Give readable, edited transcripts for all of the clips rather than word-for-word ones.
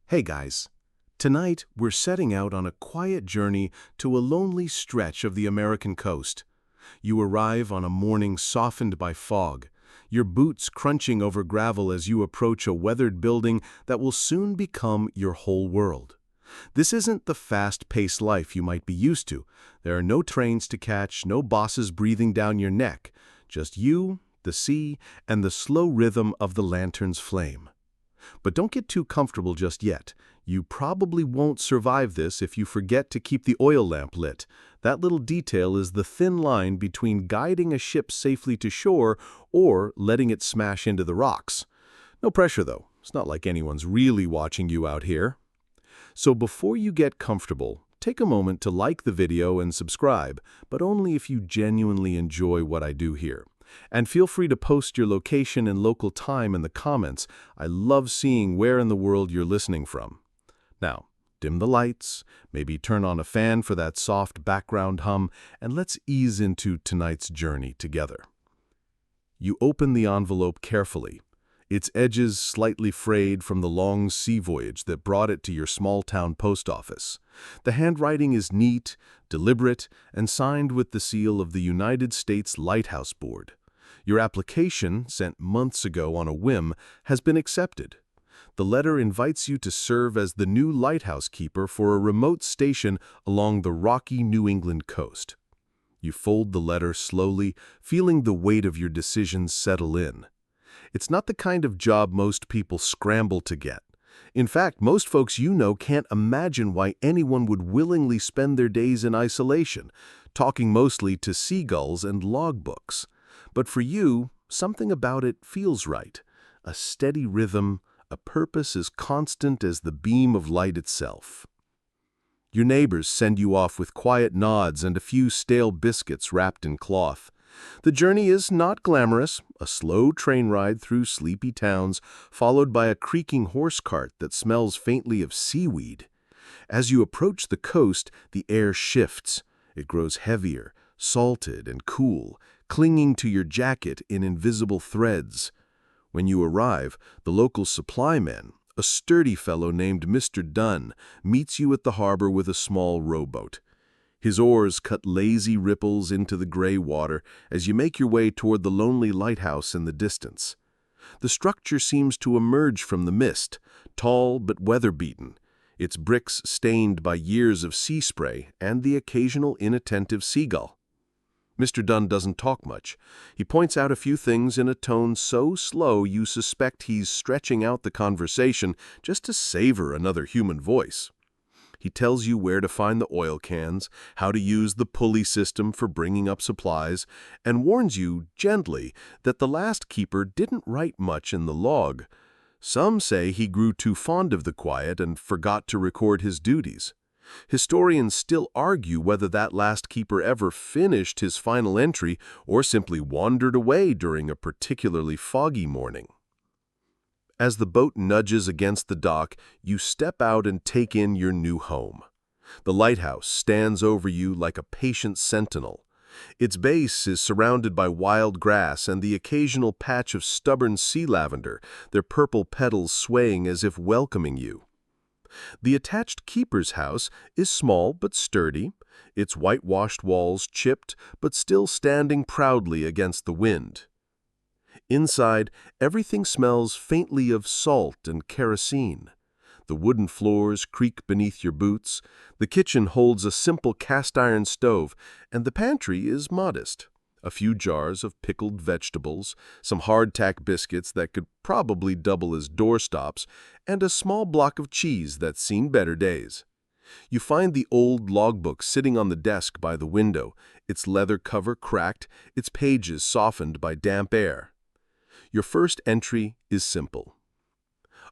Hey guys, tonight we're setting out on a quiet journey to a lonely stretch of the American coast. You arrive on a morning softened by fog, your boots crunching over gravel as you approach a weathered building that will soon become your whole world. This isn't the fast-paced life you might be used to. There are no trains to catch, no bosses breathing down your neck, just you, the sea, and the slow rhythm of the lantern's flame. But don't get too comfortable just yet. You probably won't survive this if you forget to keep the oil lamp lit. That little detail is the thin line between guiding a ship safely to shore or letting it smash into the rocks. No pressure though. It's not like anyone's really watching you out here. So before you get comfortable, take a moment to like the video and subscribe, but only if you genuinely enjoy what I do here. And feel free to post your location and local time in the comments. I love seeing where in the world you're listening from. Now, dim the lights, maybe turn on a fan for that soft background hum, and let's ease into tonight's journey together. You open the envelope carefully, its edges slightly frayed from the long sea voyage that brought it to your small-town post office. The handwriting is neat, deliberate, and signed with the seal of the United States Lighthouse Board. Your application, sent months ago on a whim, has been accepted. The letter invites you to serve as the new lighthouse keeper for a remote station along the rocky New England coast. You fold the letter slowly, feeling the weight of your decisions settle in. It's not the kind of job most people scramble to get. In fact, most folks you know can't imagine why anyone would willingly spend their days in isolation, talking mostly to seagulls and logbooks. But for you, something about it feels right. A steady rhythm, a purpose as constant as the beam of light itself. Your neighbors send you off with quiet nods and a few stale biscuits wrapped in cloth. The journey is not glamorous, a slow train ride through sleepy towns, followed by a creaking horse cart that smells faintly of seaweed. As you approach the coast, the air shifts. It grows heavier, salted and cool, clinging to your jacket in invisible threads. When you arrive, the local supply man, a sturdy fellow named Mr. Dunn, meets you at the harbor with a small rowboat. His oars cut lazy ripples into the gray water as you make your way toward the lonely lighthouse in the distance. The structure seems to emerge from the mist, tall but weather-beaten, its bricks stained by years of sea spray and the occasional inattentive seagull. Mr. Dunn doesn't talk much. He points out a few things in a tone so slow you suspect he's stretching out the conversation just to savor another human voice. He tells you where to find the oil cans, how to use the pulley system for bringing up supplies, and warns you gently that the last keeper didn't write much in the log. Some say he grew too fond of the quiet and forgot to record his duties. Historians still argue whether that last keeper ever finished his final entry or simply wandered away during a particularly foggy morning. As the boat nudges against the dock, you step out and take in your new home. The lighthouse stands over you like a patient sentinel. Its base is surrounded by wild grass and the occasional patch of stubborn sea lavender, their purple petals swaying as if welcoming you. The attached keeper's house is small but sturdy, its whitewashed walls chipped but still standing proudly against the wind. Inside, everything smells faintly of salt and kerosene. The wooden floors creak beneath your boots, the kitchen holds a simple cast-iron stove, and the pantry is modest. A few jars of pickled vegetables, some hardtack biscuits that could probably double as doorstops, and a small block of cheese that's seen better days. You find the old logbook sitting on the desk by the window, its leather cover cracked, its pages softened by damp air. Your first entry is simple.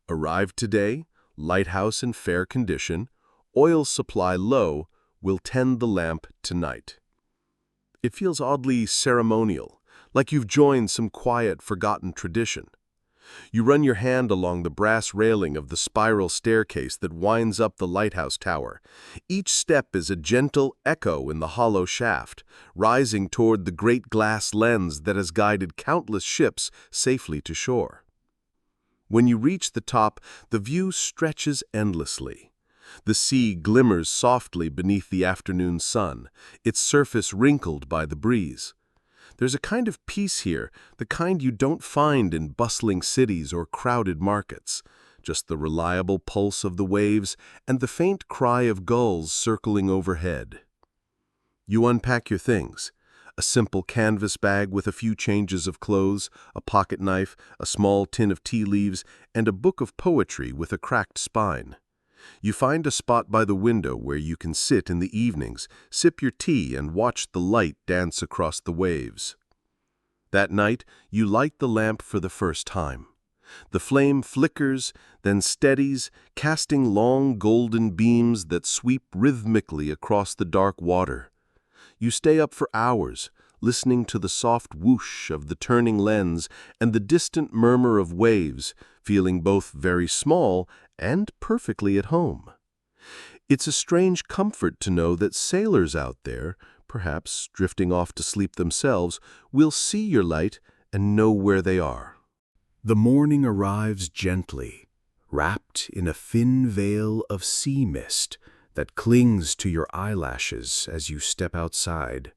Arrived today, lighthouse in fair condition, oil supply low, will tend the lamp tonight. It feels oddly ceremonial, like you've joined some quiet, forgotten tradition. You run your hand along the brass railing of the spiral staircase that winds up the lighthouse tower. Each step is a gentle echo in the hollow shaft, rising toward the great glass lens that has guided countless ships safely to shore. When you reach the top, the view stretches endlessly. The sea glimmers softly beneath the afternoon sun, its surface wrinkled by the breeze. There's a kind of peace here, the kind you don't find in bustling cities or crowded markets. Just the reliable pulse of the waves and the faint cry of gulls circling overhead. You unpack your things. A simple canvas bag with a few changes of clothes, a pocket knife, a small tin of tea leaves, and a book of poetry with a cracked spine. You find a spot by the window where you can sit in the evenings, sip your tea, and watch the light dance across the waves. That night, you light the lamp for the first time. The flame flickers, then steadies, casting long golden beams that sweep rhythmically across the dark water. You stay up for hours, listening to the soft whoosh of the turning lens and the distant murmur of waves, feeling both very small and perfectly at home. It's a strange comfort to know that sailors out there, perhaps drifting off to sleep themselves, will see your light and know where they are. The morning arrives gently, wrapped in a thin veil of sea mist that clings to your eyelashes as you step outside.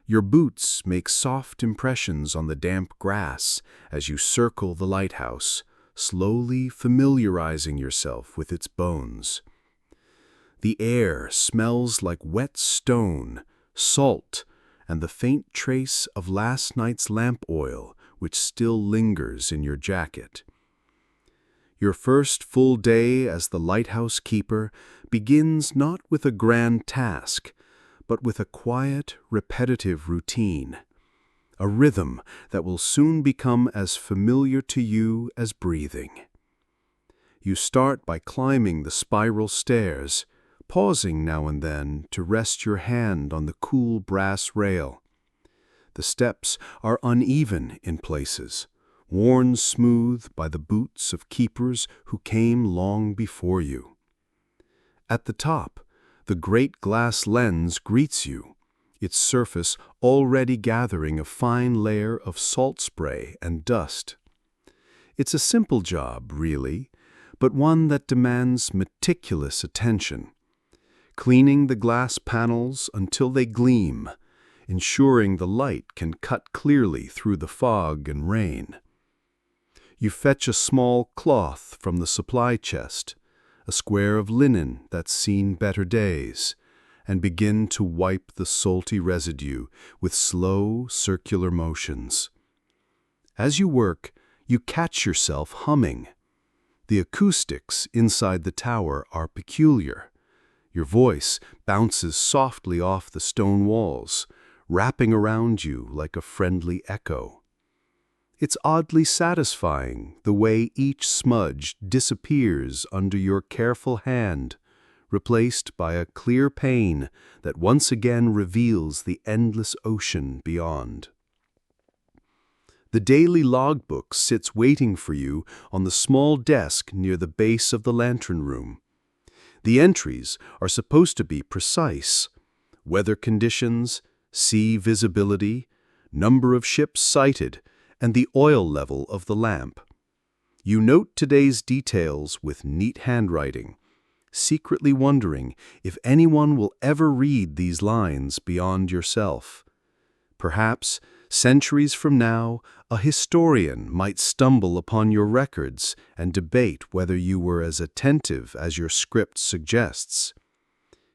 Your boots make soft impressions on the damp grass as you circle the lighthouse, slowly familiarizing yourself with its bones. The air smells like wet stone, salt, and the faint trace of last night's lamp oil which still lingers in your jacket. Your first full day as the lighthouse keeper begins not with a grand task, but with a quiet, repetitive routine, a rhythm that will soon become as familiar to you as breathing. You start by climbing the spiral stairs, pausing now and then to rest your hand on the cool brass rail. The steps are uneven in places, worn smooth by the boots of keepers who came long before you. At the top, the great glass lens greets you, its surface already gathering a fine layer of salt spray and dust. It's a simple job, really, but one that demands meticulous attention. Cleaning the glass panels until they gleam, ensuring the light can cut clearly through the fog and rain. You fetch a small cloth from the supply chest, a square of linen that's seen better days, and begin to wipe the salty residue with slow, circular motions. As you work, you catch yourself humming. The acoustics inside the tower are peculiar. Your voice bounces softly off the stone walls, wrapping around you like a friendly echo. It's oddly satisfying the way each smudge disappears under your careful hand, replaced by a clear pane that once again reveals the endless ocean beyond. The daily logbook sits waiting for you on the small desk near the base of the lantern room. The entries are supposed to be precise: weather conditions, sea visibility, number of ships sighted, and the oil level of the lamp. You note today's details with neat handwriting, secretly wondering if anyone will ever read these lines beyond yourself. Perhaps, centuries from now, a historian might stumble upon your records and debate whether you were as attentive as your script suggests.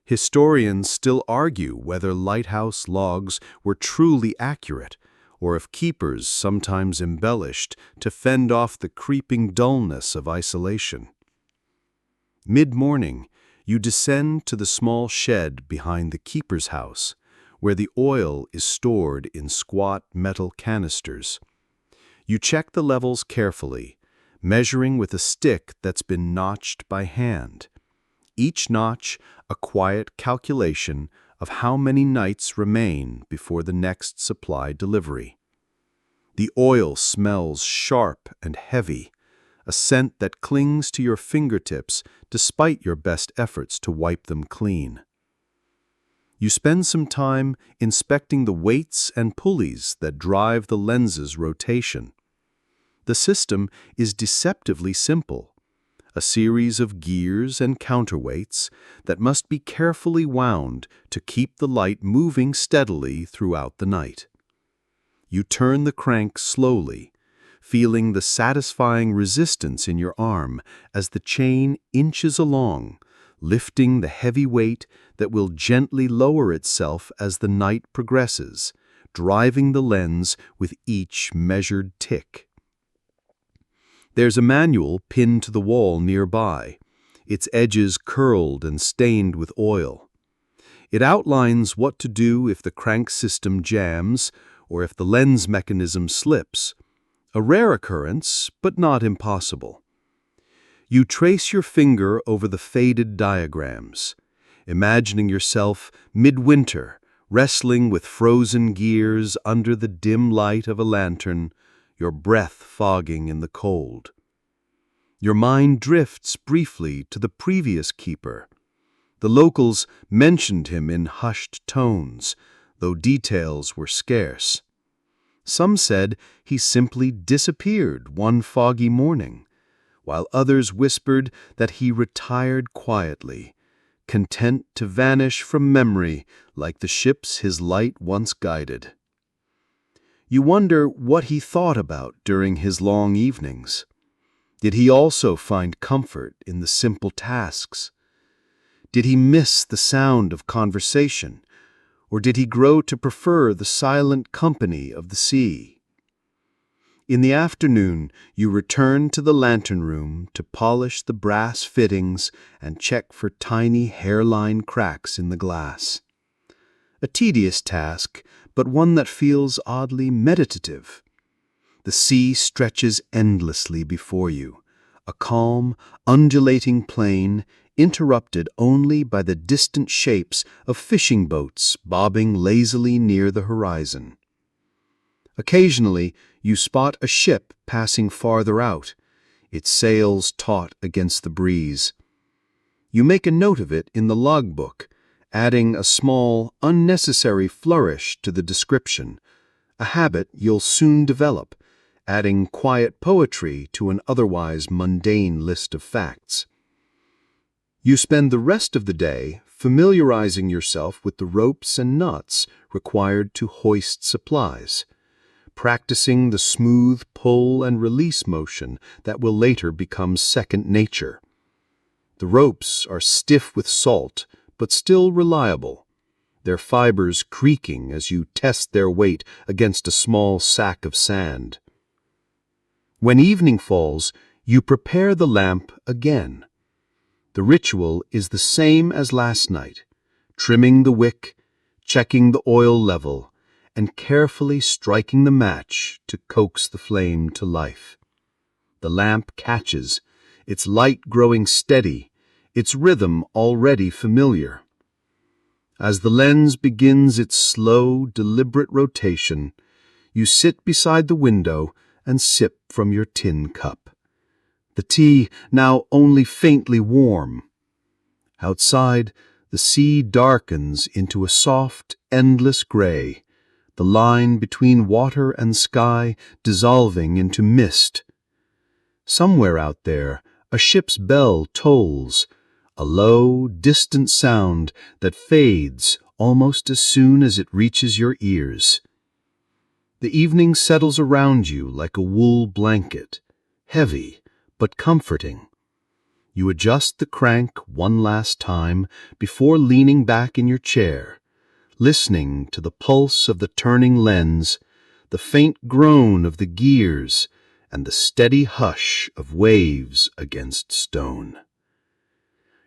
Historians still argue whether lighthouse logs were truly accurate, or if keepers sometimes embellished to fend off the creeping dullness of isolation. Mid-morning, you descend to the small shed behind the keeper's house, where the oil is stored in squat metal canisters. You check the levels carefully, measuring with a stick that's been notched by hand. Each notch a quiet calculation of how many nights remain before the next supply delivery. The oil smells sharp and heavy, a scent that clings to your fingertips despite your best efforts to wipe them clean. You spend some time inspecting the weights and pulleys that drive the lens's rotation. The system is deceptively simple, a series of gears and counterweights that must be carefully wound to keep the light moving steadily throughout the night. You turn the crank slowly, feeling the satisfying resistance in your arm as the chain inches along, lifting the heavy weight that will gently lower itself as the night progresses, driving the lens with each measured tick. There's a manual pinned to the wall nearby, its edges curled and stained with oil. It outlines what to do if the crank system jams or if the lens mechanism slips. A rare occurrence, but not impossible. You trace your finger over the faded diagrams, imagining yourself midwinter, wrestling with frozen gears under the dim light of a lantern, your breath fogging in the cold. Your mind drifts briefly to the previous keeper. The locals mentioned him in hushed tones, though details were scarce. Some said he simply disappeared one foggy morning, while others whispered that he retired quietly, content to vanish from memory like the ships his light once guided. You wonder what he thought about during his long evenings. Did he also find comfort in the simple tasks? Did he miss the sound of conversation, or did he grow to prefer the silent company of the sea? In the afternoon, you return to the lantern room to polish the brass fittings and check for tiny hairline cracks in the glass. A tedious task, but one that feels oddly meditative. The sea stretches endlessly before you, a calm, undulating plain interrupted only by the distant shapes of fishing boats bobbing lazily near the horizon. Occasionally, you spot a ship passing farther out, its sails taut against the breeze. You make a note of it in the logbook, adding a small, unnecessary flourish to the description, a habit you'll soon develop, adding quiet poetry to an otherwise mundane list of facts. You spend the rest of the day familiarizing yourself with the ropes and nuts required to hoist supplies, practicing the smooth pull and release motion that will later become second nature. The ropes are stiff with salt, but still reliable, their fibers creaking as you test their weight against a small sack of sand. When evening falls, you prepare the lamp again. The ritual is the same as last night, trimming the wick, checking the oil level, and carefully striking the match to coax the flame to life. The lamp catches, its light growing steady, its rhythm already familiar. As the lens begins its slow, deliberate rotation, you sit beside the window and sip from your tin cup. The tea now only faintly warm. Outside, the sea darkens into a soft, endless gray, the line between water and sky dissolving into mist. Somewhere out there, a ship's bell tolls, a low, distant sound that fades almost as soon as it reaches your ears. The evening settles around you like a wool blanket, heavy but comforting. You adjust the crank one last time before leaning back in your chair, listening to the pulse of the turning lens, the faint groan of the gears, and the steady hush of waves against stone.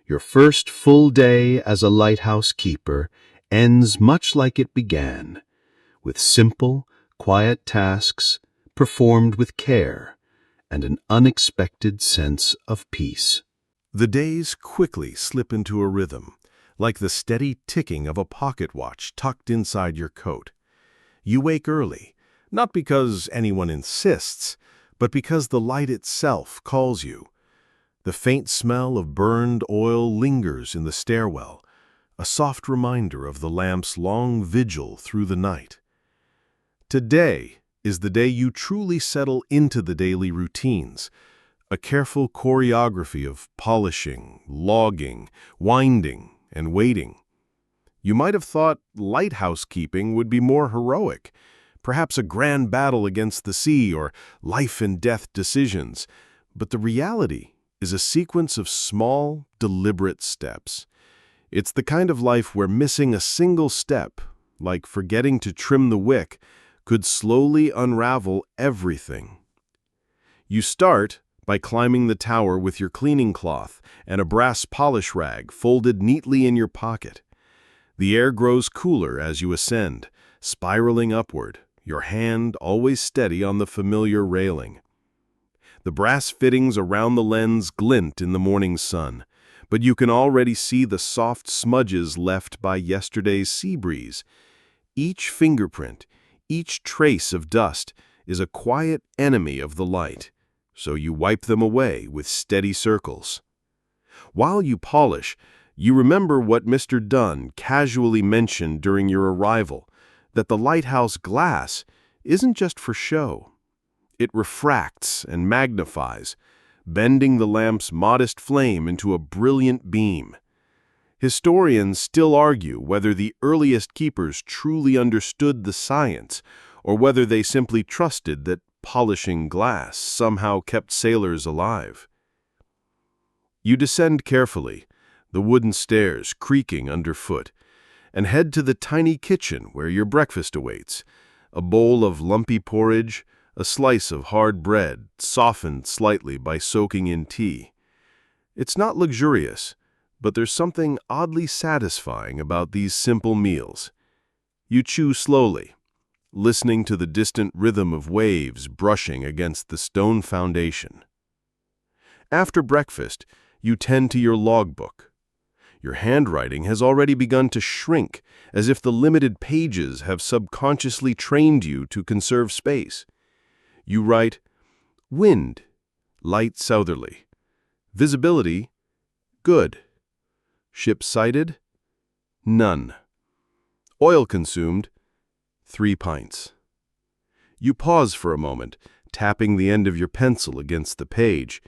Your first full day as a lighthouse keeper ends much like it began, with simple, quiet tasks performed with care and an unexpected sense of peace. The days quickly slip into a rhythm, like the steady ticking of a pocket watch tucked inside your coat. You wake early, not because anyone insists, but because the light itself calls you. The faint smell of burned oil lingers in the stairwell, a soft reminder of the lamp's long vigil through the night. Today is the day you truly settle into the daily routines. A careful choreography of polishing, logging, winding, and waiting. You might have thought lighthouse keeping would be more heroic, perhaps a grand battle against the sea or life-and-death decisions, but the reality is a sequence of small, deliberate steps. It's the kind of life where missing a single step, like forgetting to trim the wick, could slowly unravel everything. You start by climbing the tower with your cleaning cloth and a brass polish rag folded neatly in your pocket. The air grows cooler as you ascend, spiraling upward, your hand always steady on the familiar railing. The brass fittings around the lens glint in the morning sun, but you can already see the soft smudges left by yesterday's sea breeze. Each fingerprint, each trace of dust is a quiet enemy of the light, so you wipe them away with steady circles. While you polish, you remember what Mr. Dunn casually mentioned during your arrival, that the lighthouse glass isn't just for show. It refracts and magnifies, bending the lamp's modest flame into a brilliant beam. Historians still argue whether the earliest keepers truly understood the science, or whether they simply trusted that polishing glass somehow kept sailors alive. You descend carefully, the wooden stairs creaking underfoot, and head to the tiny kitchen where your breakfast awaits, a bowl of lumpy porridge, a slice of hard bread softened slightly by soaking in tea. It's not luxurious, but there's something oddly satisfying about these simple meals. You chew slowly, listening to the distant rhythm of waves brushing against the stone foundation. After breakfast, you tend to your logbook. Your handwriting has already begun to shrink, as if the limited pages have subconsciously trained you to conserve space. You write, wind, light southerly. Visibility, good. Ship sighted, none. Oil consumed, 3 pints. You pause for a moment, tapping the end of your pencil against the page.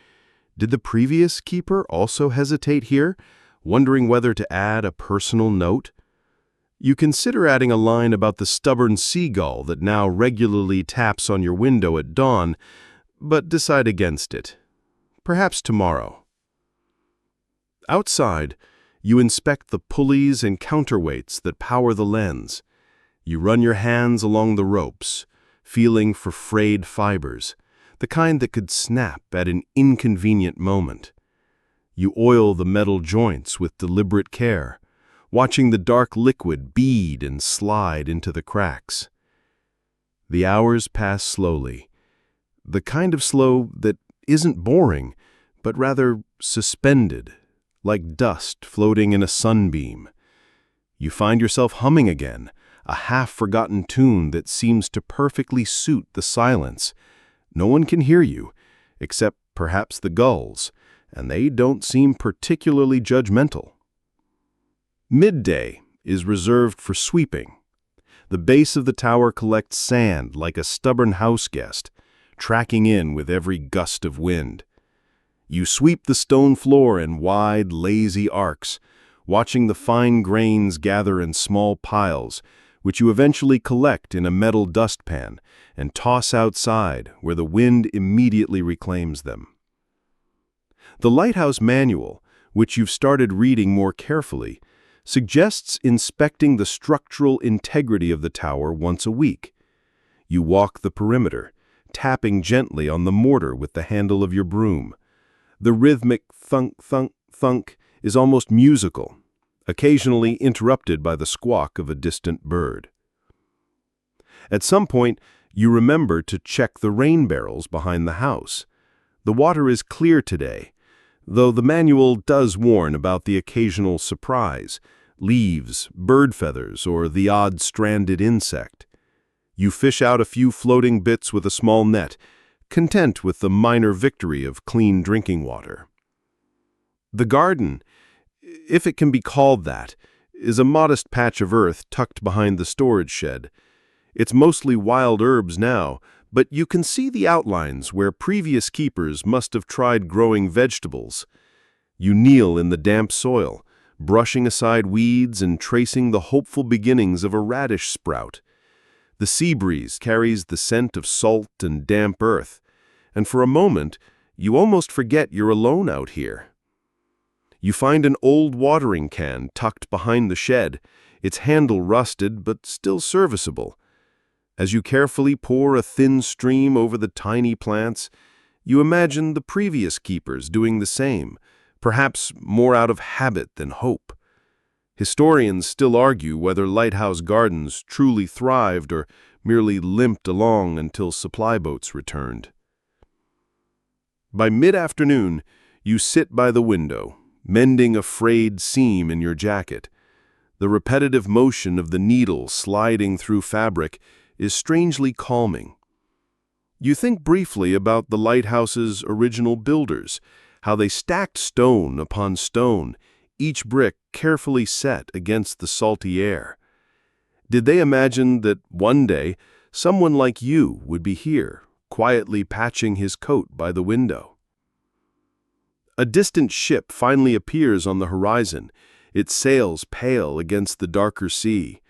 Did the previous keeper also hesitate here, wondering whether to add a personal note? You consider adding a line about the stubborn seagull that now regularly taps on your window at dawn, but decide against it. Perhaps tomorrow. Outside, you inspect the pulleys and counterweights that power the lens. You run your hands along the ropes, feeling for frayed fibers, the kind that could snap at an inconvenient moment. You oil the metal joints with deliberate care, watching the dark liquid bead and slide into the cracks. The hours pass slowly, the kind of slow that isn't boring, but rather suspended, like dust floating in a sunbeam. You find yourself humming again, a half-forgotten tune that seems to perfectly suit the silence. No one can hear you, except perhaps the gulls, and they don't seem particularly judgmental. Midday is reserved for sweeping. The base of the tower collects sand like a stubborn house guest, tracking in with every gust of wind. You sweep the stone floor in wide, lazy arcs, watching the fine grains gather in small piles, which you eventually collect in a metal dustpan and toss outside where the wind immediately reclaims them. The Lighthouse Manual, which you've started reading more carefully, suggests inspecting the structural integrity of the tower once a week. You walk the perimeter, tapping gently on the mortar with the handle of your broom. The rhythmic thunk, thunk, thunk is almost musical, occasionally interrupted by the squawk of a distant bird. At some point, you remember to check the rain barrels behind the house. The water is clear today, though the manual does warn about the occasional surprise, leaves, bird feathers, or the odd stranded insect. You fish out a few floating bits with a small net, content with the minor victory of clean drinking water. The garden, if it can be called that, is a modest patch of earth tucked behind the storage shed. It's mostly wild herbs now, but you can see the outlines where previous keepers must have tried growing vegetables. You kneel in the damp soil, brushing aside weeds and tracing the hopeful beginnings of a radish sprout. The sea breeze carries the scent of salt and damp earth, and for a moment, you almost forget you're alone out here. You find an old watering can tucked behind the shed, its handle rusted but still serviceable. As you carefully pour a thin stream over the tiny plants, you imagine the previous keepers doing the same, perhaps more out of habit than hope. Historians still argue whether lighthouse gardens truly thrived or merely limped along until supply boats returned. By mid-afternoon, you sit by the window, mending a frayed seam in your jacket. The repetitive motion of the needle sliding through fabric is strangely calming. You think briefly about the lighthouse's original builders, how they stacked stone upon stone, each brick carefully set against the salty air. Did they imagine that one day someone like you would be here, quietly patching his coat by the window? A distant ship finally appears on the horizon, its sails pale against the darker sea.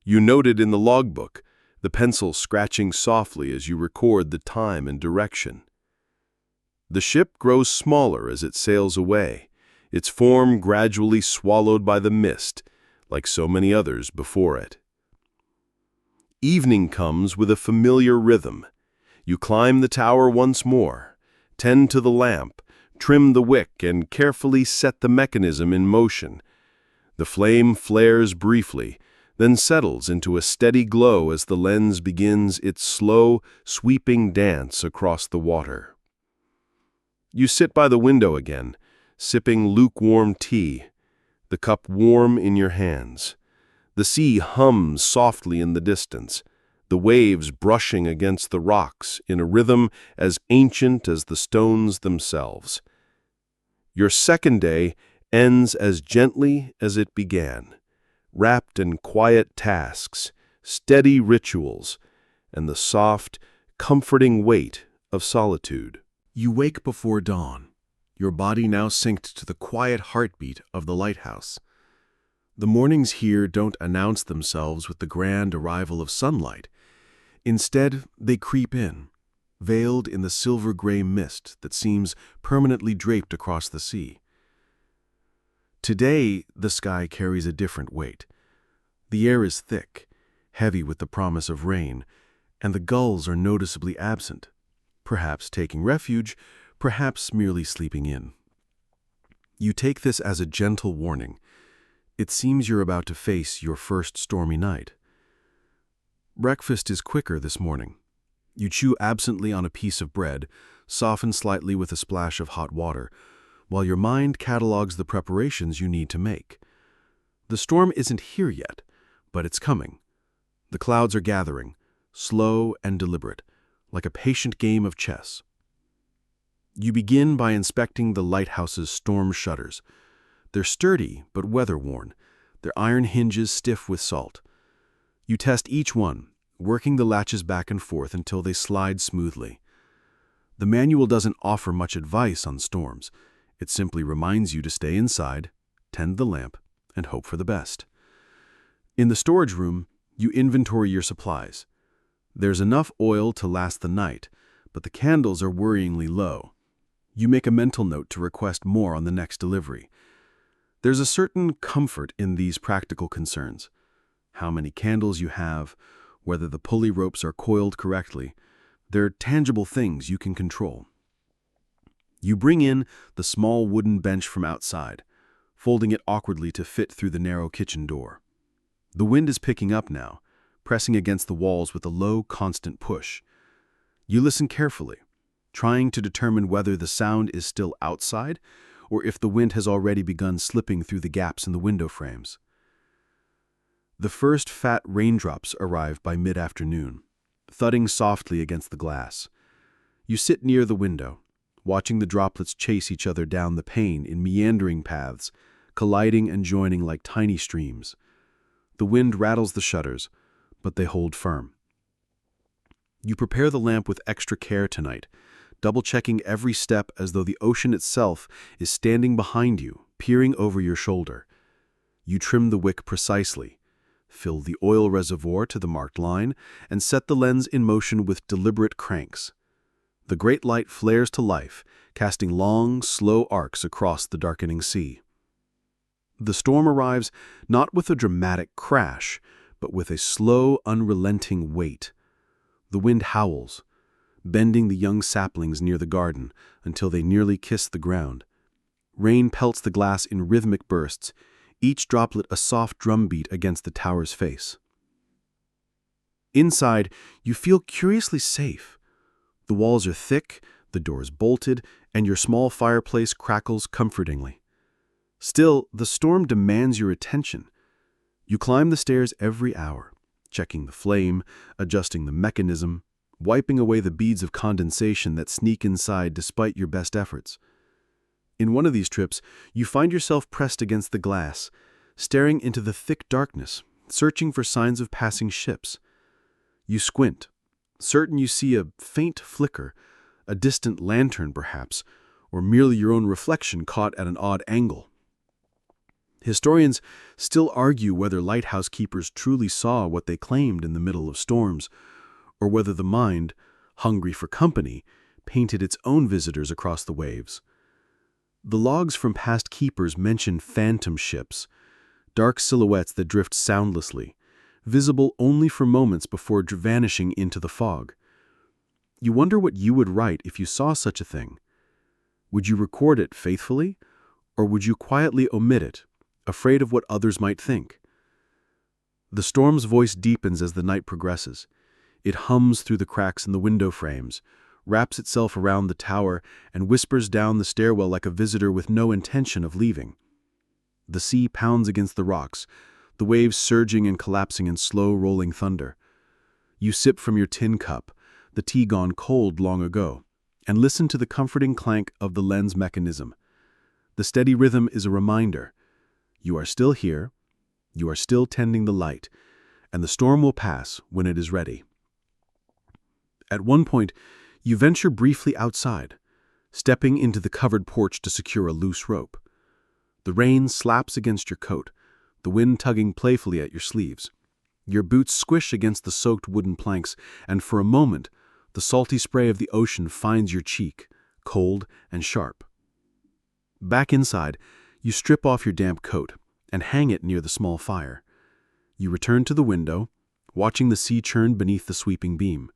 You note it in the logbook, the pencil scratching softly as you record the time and direction. The ship grows smaller as it sails away, its form gradually swallowed by the mist, like so many others before it. Evening comes with a familiar rhythm. You climb the tower once more, tend to the lamp, trim the wick, and carefully set the mechanism in motion. The flame flares briefly, then settles into a steady glow as the lens begins its slow, sweeping dance across the water. You sit by the window again, sipping lukewarm tea, the cup warm in your hands. The sea hums softly in the distance, the waves brushing against the rocks in a rhythm as ancient as the stones themselves. Your second day ends as gently as it began, wrapped in quiet tasks, steady rituals, and the soft, comforting weight of solitude. You wake before dawn, your body now synced to the quiet heartbeat of the lighthouse. The mornings here don't announce themselves with the grand arrival of sunlight. Instead, they creep in, veiled in the silver-gray mist that seems permanently draped across the sea. Today, the sky carries a different weight. The air is thick, heavy with the promise of rain, and the gulls are noticeably absent, perhaps taking refuge, perhaps merely sleeping in. You take this as a gentle warning. It seems you're about to face your first stormy night. Breakfast is quicker this morning. You chew absently on a piece of bread, soften slightly with a splash of hot water, while your mind catalogs the preparations you need to make. The storm isn't here yet, but it's coming. The clouds are gathering, slow and deliberate, like a patient game of chess. You begin by inspecting the lighthouse's storm shutters. They're sturdy but weather-worn, their iron hinges stiff with salt. You test each one, working the latches back and forth until they slide smoothly. The manual doesn't offer much advice on storms. It simply reminds you to stay inside, tend the lamp, and hope for the best. In the storage room, you inventory your supplies. There's enough oil to last the night, but the candles are worryingly low. You make a mental note to request more on the next delivery. There's a certain comfort in these practical concerns. How many candles you have, whether the pulley ropes are coiled correctly, they're tangible things you can control. You bring in the small wooden bench from outside, folding it awkwardly to fit through the narrow kitchen door. The wind is picking up now, pressing against the walls with a low, constant push. You listen carefully, trying to determine whether the sound is still outside or if the wind has already begun slipping through the gaps in the window frames. The first fat raindrops arrive by mid-afternoon, thudding softly against the glass. You sit near the window, watching the droplets chase each other down the pane in meandering paths, colliding and joining like tiny streams. The wind rattles the shutters, but they hold firm. You prepare the lamp with extra care tonight, double-checking every step as though the ocean itself is standing behind you, peering over your shoulder. You trim the wick precisely, fill the oil reservoir to the marked line, and set the lens in motion with deliberate cranks. The great light flares to life, casting long, slow arcs across the darkening sea. The storm arrives not with a dramatic crash, but with a slow, unrelenting weight. The wind howls, bending the young saplings near the garden until they nearly kiss the ground. Rain pelts the glass in rhythmic bursts, each droplet a soft drumbeat against the tower's face. Inside, you feel curiously safe. The walls are thick, the doors bolted, and your small fireplace crackles comfortingly. Still, the storm demands your attention. You climb the stairs every hour, checking the flame, adjusting the mechanism, wiping away the beads of condensation that sneak inside despite your best efforts. In one of these trips, you find yourself pressed against the glass, staring into the thick darkness, searching for signs of passing ships. You squint, certain you see a faint flicker, a distant lantern perhaps, or merely your own reflection caught at an odd angle. Historians still argue whether lighthouse keepers truly saw what they claimed in the middle of storms, or whether the mind, hungry for company, painted its own visitors across the waves. The logs from past keepers mention phantom ships, dark silhouettes that drift soundlessly, visible only for moments before vanishing into the fog. You wonder what you would write if you saw such a thing. Would you record it faithfully, or would you quietly omit it, afraid of what others might think? The storm's voice deepens as the night progresses. It hums through the cracks in the window frames, wraps itself around the tower, and whispers down the stairwell like a visitor with no intention of leaving. The sea pounds against the rocks, the waves surging and collapsing in slow rolling thunder. You sip from your tin cup, the tea gone cold long ago, and listen to the comforting clank of the lens mechanism. The steady rhythm is a reminder. You are still here, you are still tending the light, and the storm will pass when it is ready. At one point, you venture briefly outside, stepping into the covered porch to secure a loose rope. The rain slaps against your coat, the wind tugging playfully at your sleeves. Your boots squish against the soaked wooden planks, and for a moment, the salty spray of the ocean finds your cheek, cold and sharp. Back inside, you strip off your damp coat and hang it near the small fire. You return to the window, watching the sea churn beneath the sweeping beam.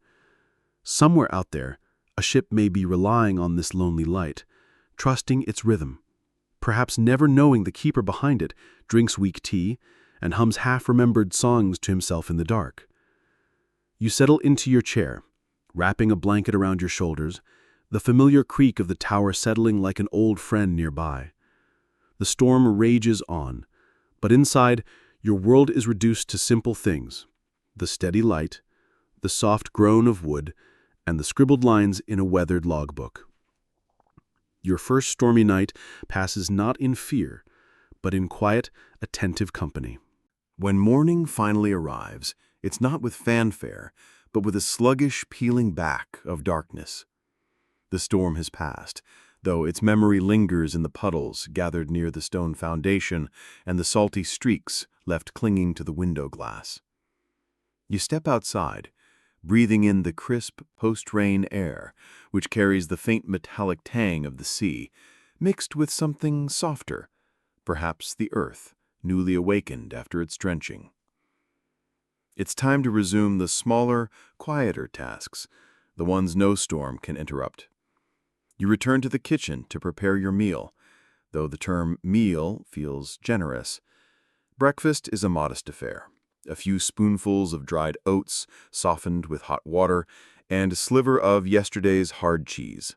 Somewhere out there, a ship may be relying on this lonely light, trusting its rhythm. Perhaps never knowing the keeper behind it drinks weak tea and hums half-remembered songs to himself in the dark. You settle into your chair, wrapping a blanket around your shoulders, the familiar creak of the tower settling like an old friend nearby. The storm rages on, but inside, your world is reduced to simple things: the steady light, the soft groan of wood, and the scribbled lines in a weathered logbook. Your first stormy night passes not in fear, but in quiet, attentive company. When morning finally arrives, it's not with fanfare, but with a sluggish peeling back of darkness. The storm has passed, though its memory lingers in the puddles gathered near the stone foundation and the salty streaks left clinging to the window glass. You step outside, breathing in the crisp post-rain air, which carries the faint metallic tang of the sea, mixed with something softer, perhaps the earth, newly awakened after its drenching. It's time to resume the smaller, quieter tasks, the ones no storm can interrupt. You return to the kitchen to prepare your meal, though the term meal feels generous. Breakfast is a modest affair. A few spoonfuls of dried oats, softened with hot water, and a sliver of yesterday's hard cheese.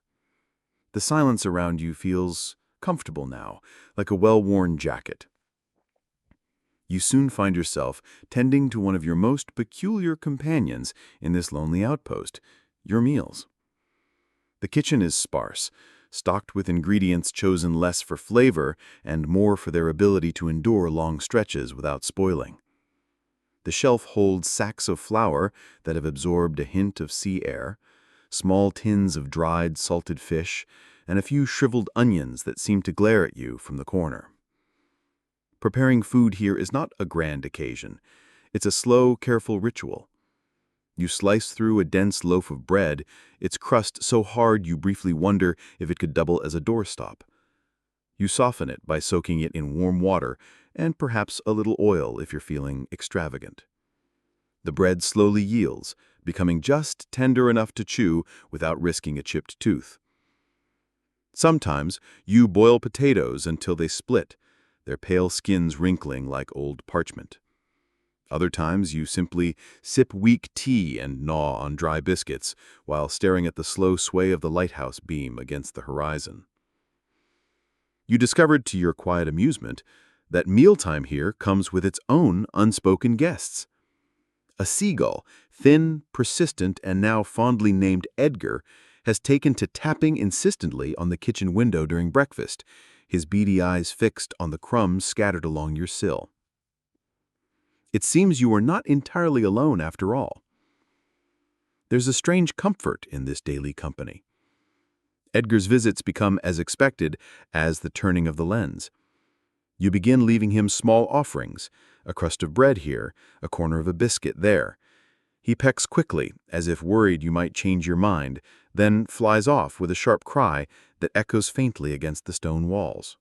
The silence around you feels comfortable now, like a well-worn jacket. You soon find yourself tending to one of your most peculiar companions in this lonely outpost, your meals. The kitchen is sparse, stocked with ingredients chosen less for flavor and more for their ability to endure long stretches without spoiling. The shelf holds sacks of flour that have absorbed a hint of sea air, small tins of dried salted fish, and a few shriveled onions that seem to glare at you from the corner. Preparing food here is not a grand occasion. It's a slow, careful ritual. You slice through a dense loaf of bread, its crust so hard you briefly wonder if it could double as a doorstop. You soften it by soaking it in warm water and perhaps a little oil if you're feeling extravagant. The bread slowly yields, becoming just tender enough to chew without risking a chipped tooth. Sometimes you boil potatoes until they split, their pale skins wrinkling like old parchment. Other times you simply sip weak tea and gnaw on dry biscuits while staring at the slow sway of the lighthouse beam against the horizon. You discovered to your quiet amusement that mealtime here comes with its own unspoken guests. A seagull, thin, persistent, and now fondly named Edgar, has taken to tapping insistently on the kitchen window during breakfast, his beady eyes fixed on the crumbs scattered along your sill. It seems you are not entirely alone after all. There's a strange comfort in this daily company. Edgar's visits become as expected as the turning of the lens. You begin leaving him small offerings, a crust of bread here, a corner of a biscuit there. He pecks quickly, as if worried you might change your mind, then flies off with a sharp cry that echoes faintly against the stone walls.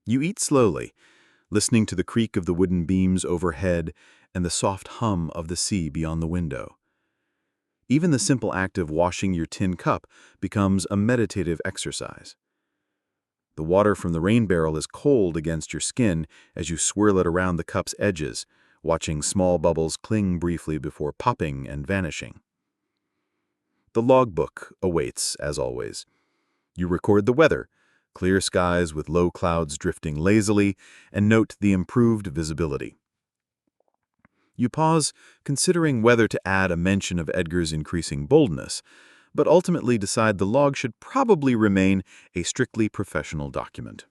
You eat slowly, listening to the creak of the wooden beams overhead and the soft hum of the sea beyond the window. Even the simple act of washing your tin cup becomes a meditative exercise. The water from the rain barrel is cold against your skin as you swirl it around the cup's edges, watching small bubbles cling briefly before popping and vanishing. The logbook awaits, as always. You record the weather, clear skies with low clouds drifting lazily, and note the improved visibility. You pause, considering whether to add a mention of Edgar's increasing boldness, but ultimately decide the log should probably remain a strictly professional document.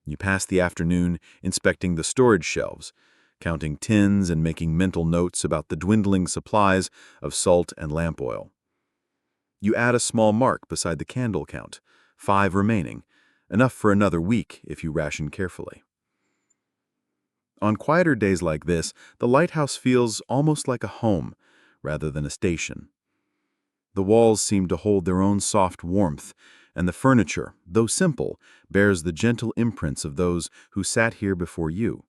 You pass the afternoon inspecting the storage shelves, counting tins and making mental notes about the dwindling supplies of salt and lamp oil. You add a small mark beside the candle count, 5 remaining, enough for another week if you ration carefully. On quieter days like this, the lighthouse feels almost like a home rather than a station. The walls seem to hold their own soft warmth, and the furniture, though simple, bears the gentle imprints of those who sat here before you.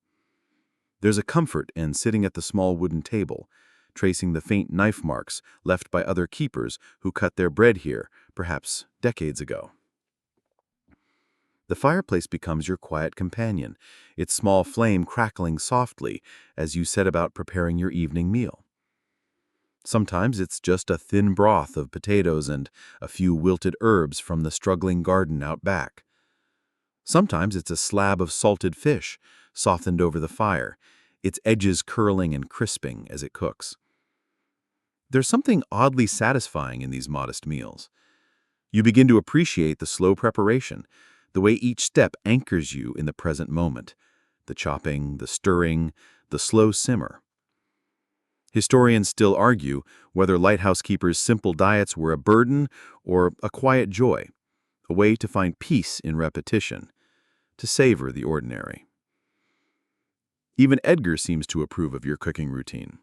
There's a comfort in sitting at the small wooden table, tracing the faint knife marks left by other keepers who cut their bread here, perhaps decades ago. The fireplace becomes your quiet companion, its small flame crackling softly as you set about preparing your evening meal. Sometimes it's just a thin broth of potatoes and a few wilted herbs from the struggling garden out back. Sometimes it's a slab of salted fish, softened over the fire, its edges curling and crisping as it cooks. There's something oddly satisfying in these modest meals. You begin to appreciate the slow preparation, the way each step anchors you in the present moment, the chopping, the stirring, the slow simmer. Historians still argue whether lighthouse keepers' simple diets were a burden or a quiet joy, a way to find peace in repetition, to savor the ordinary. Even Edgar seems to approve of your cooking routine.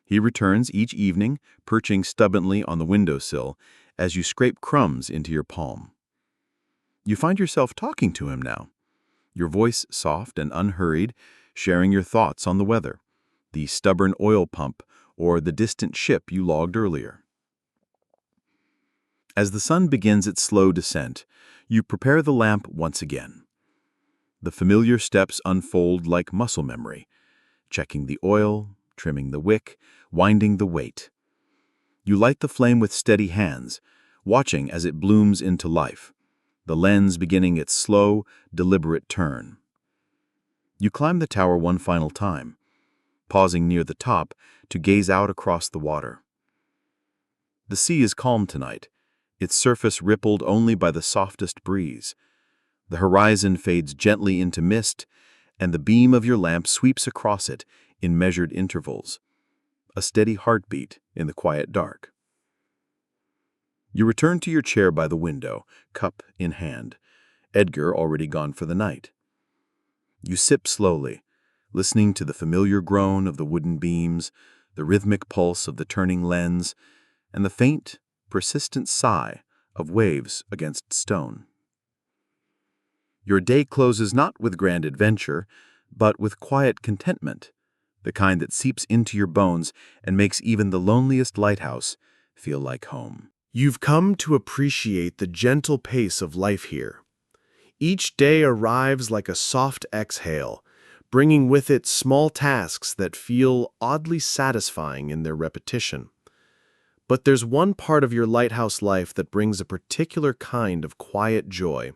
He returns each evening, perching stubbornly on the windowsill as you scrape crumbs into your palm. You find yourself talking to him now, your voice soft and unhurried, sharing your thoughts on the weather, the stubborn oil pump, or the distant ship you logged earlier. As the sun begins its slow descent, you prepare the lamp once again. The familiar steps unfold like muscle memory, checking the oil, trimming the wick, winding the weight. You light the flame with steady hands, watching as it blooms into life, the lens beginning its slow, deliberate turn. You climb the tower one final time, pausing near the top to gaze out across the water. The sea is calm tonight, its surface rippled only by the softest breeze. The horizon fades gently into mist, and the beam of your lamp sweeps across it in measured intervals, a steady heartbeat in the quiet dark. You return to your chair by the window, cup in hand, Edgar already gone for the night. You sip slowly, listening to the familiar groan of the wooden beams, the rhythmic pulse of the turning lens, and the faint, persistent sigh of waves against stone. Your day closes not with grand adventure, but with quiet contentment, the kind that seeps into your bones and makes even the loneliest lighthouse feel like home. You've come to appreciate the gentle pace of life here. Each day arrives like a soft exhale, bringing with it small tasks that feel oddly satisfying in their repetition. But there's one part of your lighthouse life that brings a particular kind of quiet joy.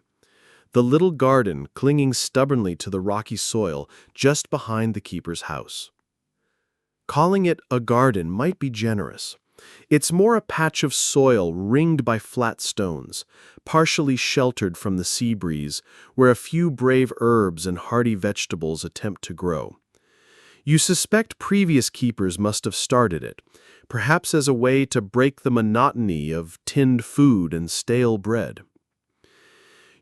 The little garden clinging stubbornly to the rocky soil just behind the keeper's house. Calling it a garden might be generous. It's more a patch of soil ringed by flat stones, partially sheltered from the sea breeze, where a few brave herbs and hardy vegetables attempt to grow. You suspect previous keepers must have started it, perhaps as a way to break the monotony of tinned food and stale bread.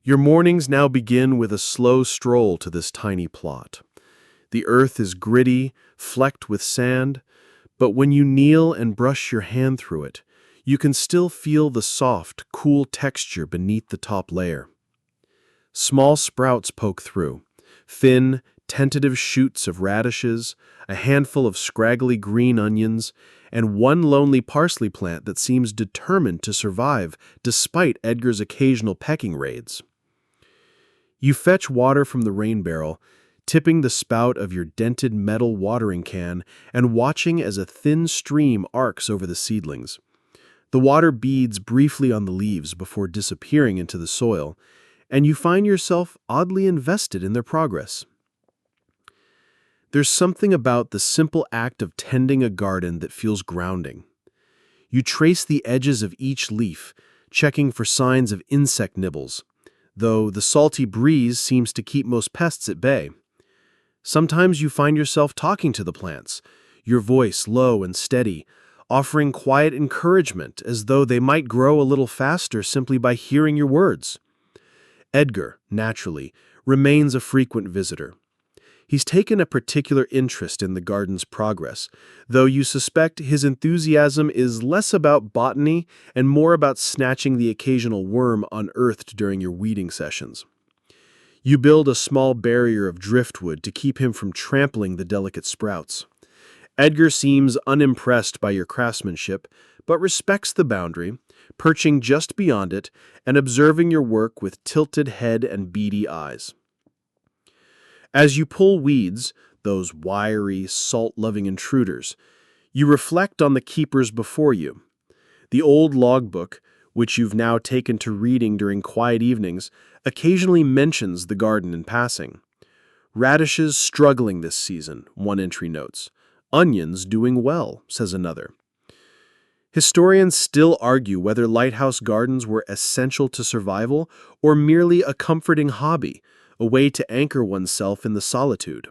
Your mornings now begin with a slow stroll to this tiny plot. The earth is gritty, flecked with sand, but when you kneel and brush your hand through it, you can still feel the soft, cool texture beneath the top layer. Small sprouts poke through, thin, tentative shoots of radishes, a handful of scraggly green onions, and one lonely parsley plant that seems determined to survive despite Edgar's occasional pecking raids. You fetch water from the rain barrel, tipping the spout of your dented metal watering can and watching as a thin stream arcs over the seedlings. The water beads briefly on the leaves before disappearing into the soil, and you find yourself oddly invested in their progress. There's something about the simple act of tending a garden that feels grounding. You trace the edges of each leaf, checking for signs of insect nibbles, though the salty breeze seems to keep most pests at bay. Sometimes you find yourself talking to the plants, your voice low and steady, offering quiet encouragement as though they might grow a little faster simply by hearing your words. Edgar, naturally, remains a frequent visitor. He's taken a particular interest in the garden's progress, though you suspect his enthusiasm is less about botany and more about snatching the occasional worm unearthed during your weeding sessions. You build a small barrier of driftwood to keep him from trampling the delicate sprouts. Edgar seems unimpressed by your craftsmanship, but respects the boundary, perching just beyond it and observing your work with tilted head and beady eyes. As you pull weeds, those wiry, salt-loving intruders, you reflect on the keepers before you. The old logbook, which you've now taken to reading during quiet evenings, occasionally mentions the garden in passing. Radishes struggling this season, one entry notes. Onions doing well, says another. Historians still argue whether lighthouse gardens were essential to survival or merely a comforting hobby, a way to anchor oneself in the solitude.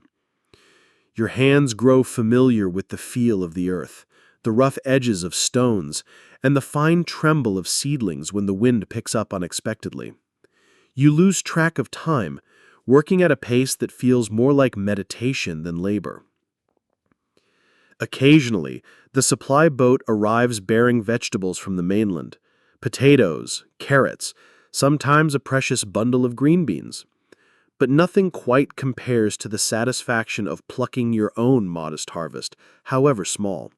Your hands grow familiar with the feel of the earth, the rough edges of stones, and the fine tremble of seedlings when the wind picks up unexpectedly. You lose track of time, working at a pace that feels more like meditation than labor. Occasionally, the supply boat arrives bearing vegetables from the mainland, potatoes, carrots, sometimes a precious bundle of green beans. But nothing quite compares to the satisfaction of plucking your own modest harvest, however small.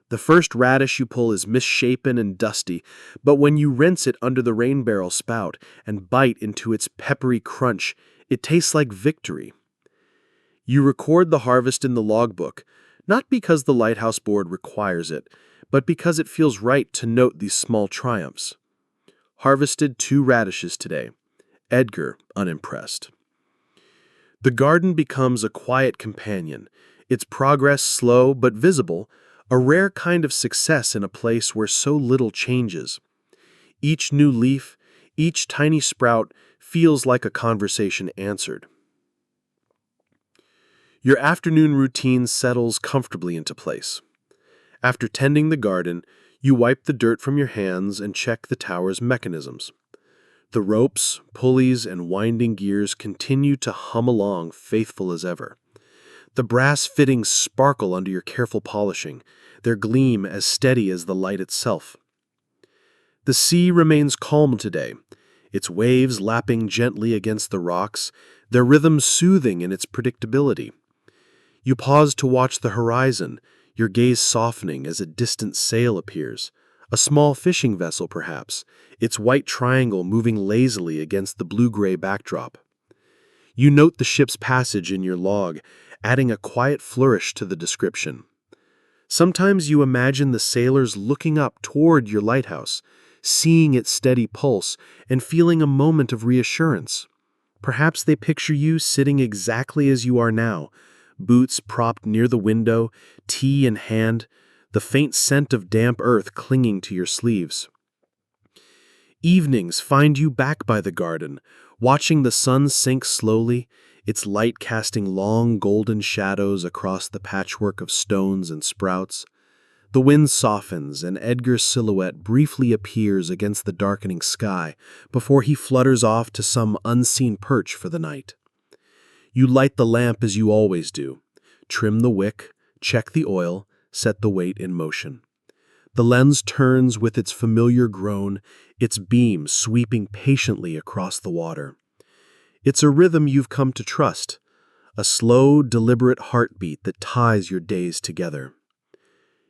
The first radish you pull is misshapen and dusty, but when you rinse it under the rain barrel spout and bite into its peppery crunch, it tastes like victory. You record the harvest in the logbook, not because the Lighthouse Board requires it, but because it feels right to note these small triumphs. Harvested 2 radishes today. Edgar unimpressed. The garden becomes a quiet companion, its progress slow but visible, a rare kind of success in a place where so little changes. Each new leaf, each tiny sprout feels like a conversation answered. Your afternoon routine settles comfortably into place. After tending the garden, you wipe the dirt from your hands and check the tower's mechanisms. The ropes, pulleys, and winding gears continue to hum along, faithful as ever. The brass fittings sparkle under your careful polishing, their gleam as steady as the light itself. The sea remains calm today, its waves lapping gently against the rocks, their rhythm soothing in its predictability. You pause to watch the horizon, your gaze softening as a distant sail appears, a small fishing vessel perhaps, its white triangle moving lazily against the blue-gray backdrop. You note the ship's passage in your log, adding a quiet flourish to the description. Sometimes you imagine the sailors looking up toward your lighthouse, seeing its steady pulse and feeling a moment of reassurance. Perhaps they picture you sitting exactly as you are now, boots propped near the window, tea in hand, the faint scent of damp earth clinging to your sleeves. Evenings find you back by the garden, watching the sun sink slowly, its light casting long golden shadows across the patchwork of stones and sprouts. The wind softens and Edgar's silhouette briefly appears against the darkening sky before he flutters off to some unseen perch for the night. You light the lamp as you always do, trim the wick, check the oil, set the weight in motion. The lens turns with its familiar groan, its beam sweeping patiently across the water. It's a rhythm you've come to trust, a slow, deliberate heartbeat that ties your days together.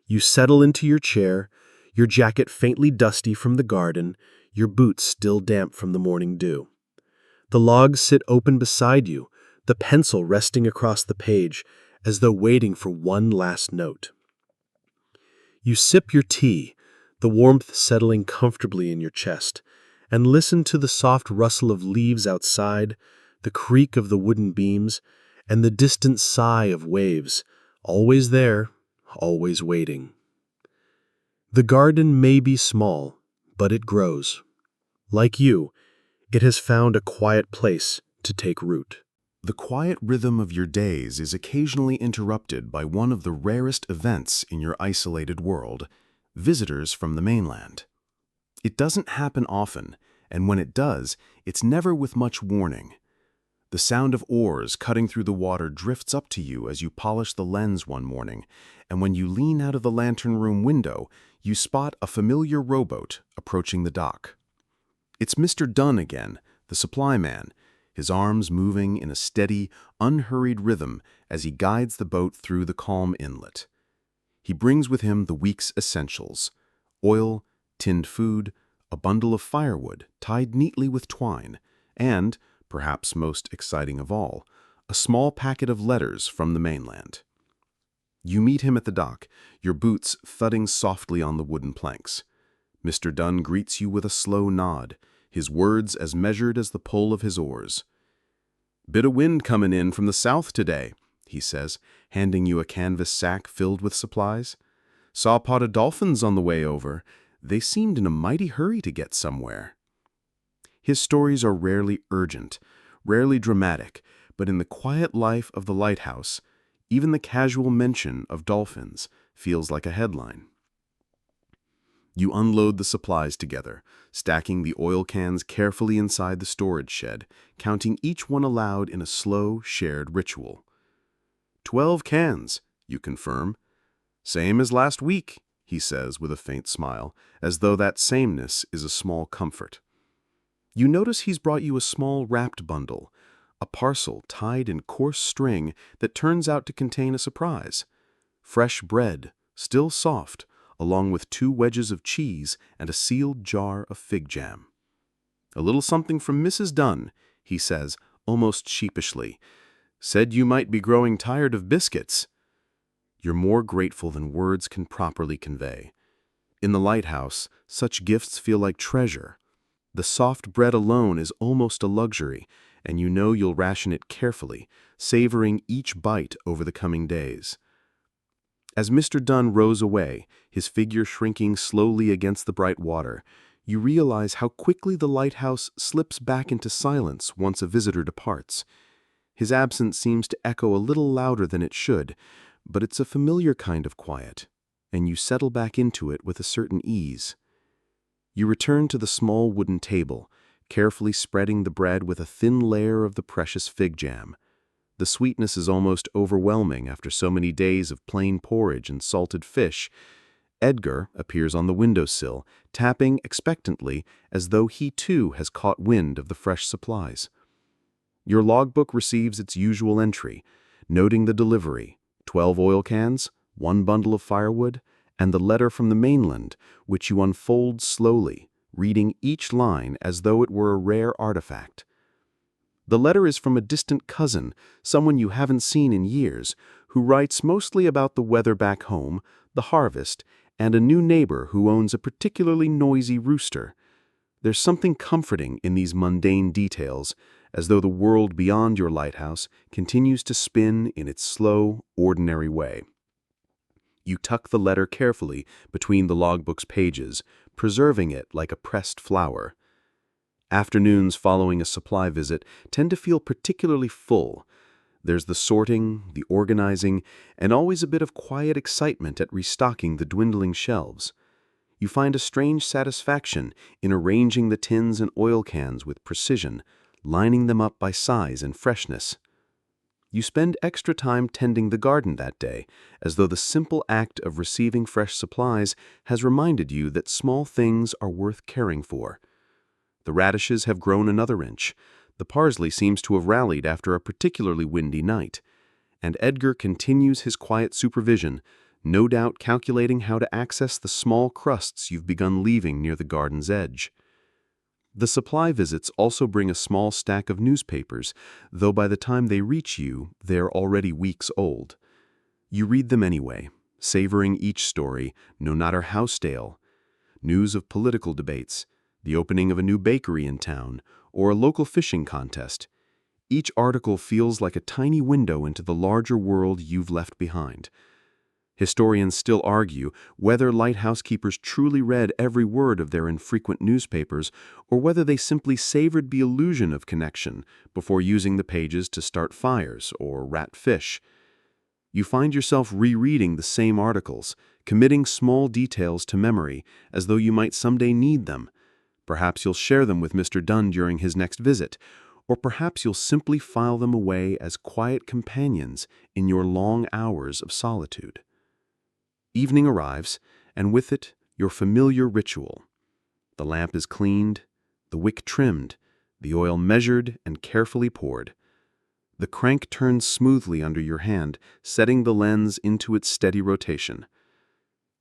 You settle into your chair, your jacket faintly dusty from the garden, your boots still damp from the morning dew. The logs sit open beside you, the pencil resting across the page, as though waiting for one last note. You sip your tea, the warmth settling comfortably in your chest, and listen to the soft rustle of leaves outside, the creak of the wooden beams, and the distant sigh of waves, always there, always waiting. The garden may be small, but it grows. Like you, it has found a quiet place to take root. The quiet rhythm of your days is occasionally interrupted by one of the rarest events in your isolated world, visitors from the mainland. It doesn't happen often, and when it does, it's never with much warning. The sound of oars cutting through the water drifts up to you as you polish the lens one morning, and when you lean out of the lantern room window, you spot a familiar rowboat approaching the dock. It's Mr. Dunn again, the supply man, his arms moving in a steady, unhurried rhythm as he guides the boat through the calm inlet. He brings with him the week's essentials: oil, tinned food, a bundle of firewood tied neatly with twine, and, perhaps most exciting of all, a small packet of letters from the mainland. You meet him at the dock, your boots thudding softly on the wooden planks. Mr. Dunn greets you with a slow nod, his words as measured as the pull of his oars. "Bit of wind coming in from the south today," he says, handing you a canvas sack filled with supplies. "Saw a pot of dolphins on the way over. They seemed in a mighty hurry to get somewhere." His stories are rarely urgent, rarely dramatic, but in the quiet life of the lighthouse, even the casual mention of dolphins feels like a headline. You unload the supplies together, stacking the oil cans carefully inside the storage shed, counting each one aloud in a slow, shared ritual. 12 cans, you confirm. "Same as last week," he says with a faint smile, as though that sameness is a small comfort. You notice he's brought you a small wrapped bundle, a parcel tied in coarse string that turns out to contain a surprise: fresh bread, still soft, along with 2 wedges of cheese and a sealed jar of fig jam. "A little something from Mrs. Dunn," he says, almost sheepishly. "Said you might be growing tired of biscuits." You're more grateful than words can properly convey. In the lighthouse, such gifts feel like treasure. The soft bread alone is almost a luxury, and you know you'll ration it carefully, savoring each bite over the coming days. As Mr. Dunn rows away, his figure shrinking slowly against the bright water, you realize how quickly the lighthouse slips back into silence once a visitor departs. His absence seems to echo a little louder than it should, but it's a familiar kind of quiet, and you settle back into it with a certain ease. You return to the small wooden table, carefully spreading the bread with a thin layer of the precious fig jam. The sweetness is almost overwhelming after so many days of plain porridge and salted fish. Edgar appears on the windowsill, tapping expectantly as though he too has caught wind of the fresh supplies. Your logbook receives its usual entry, noting the delivery: 12 oil cans, 1 bundle of firewood, and the letter from the mainland, which you unfold slowly, reading each line as though it were a rare artifact. The letter is from a distant cousin, someone you haven't seen in years, who writes mostly about the weather back home, the harvest, and a new neighbor who owns a particularly noisy rooster. There's something comforting in these mundane details, as though the world beyond your lighthouse continues to spin in its slow, ordinary way. You tuck the letter carefully between the logbook's pages, preserving it like a pressed flower. Afternoons following a supply visit tend to feel particularly full. There's the sorting, the organizing, and always a bit of quiet excitement at restocking the dwindling shelves. You find a strange satisfaction in arranging the tins and oil cans with precision, lining them up by size and freshness. You spend extra time tending the garden that day, as though the simple act of receiving fresh supplies has reminded you that small things are worth caring for. The radishes have grown another inch. The parsley seems to have rallied after a particularly windy night. And Edgar continues his quiet supervision, no doubt calculating how to access the small crusts you've begun leaving near the garden's edge. The supply visits also bring a small stack of newspapers, though by the time they reach you, they're already weeks old. You read them anyway, savoring each story, no matter how stale. News of political debates, the opening of a new bakery in town, or a local fishing contest. Each article feels like a tiny window into the larger world you've left behind. Historians still argue whether lighthouse keepers truly read every word of their infrequent newspapers, or whether they simply savored the illusion of connection before using the pages to start fires or rat fish. You find yourself rereading the same articles, committing small details to memory as though you might someday need them. Perhaps you'll share them with Mr. Dunn during his next visit, or perhaps you'll simply file them away as quiet companions in your long hours of solitude. Evening arrives, and with it, your familiar ritual. The lamp is cleaned, the wick trimmed, the oil measured and carefully poured. The crank turns smoothly under your hand, setting the lens into its steady rotation.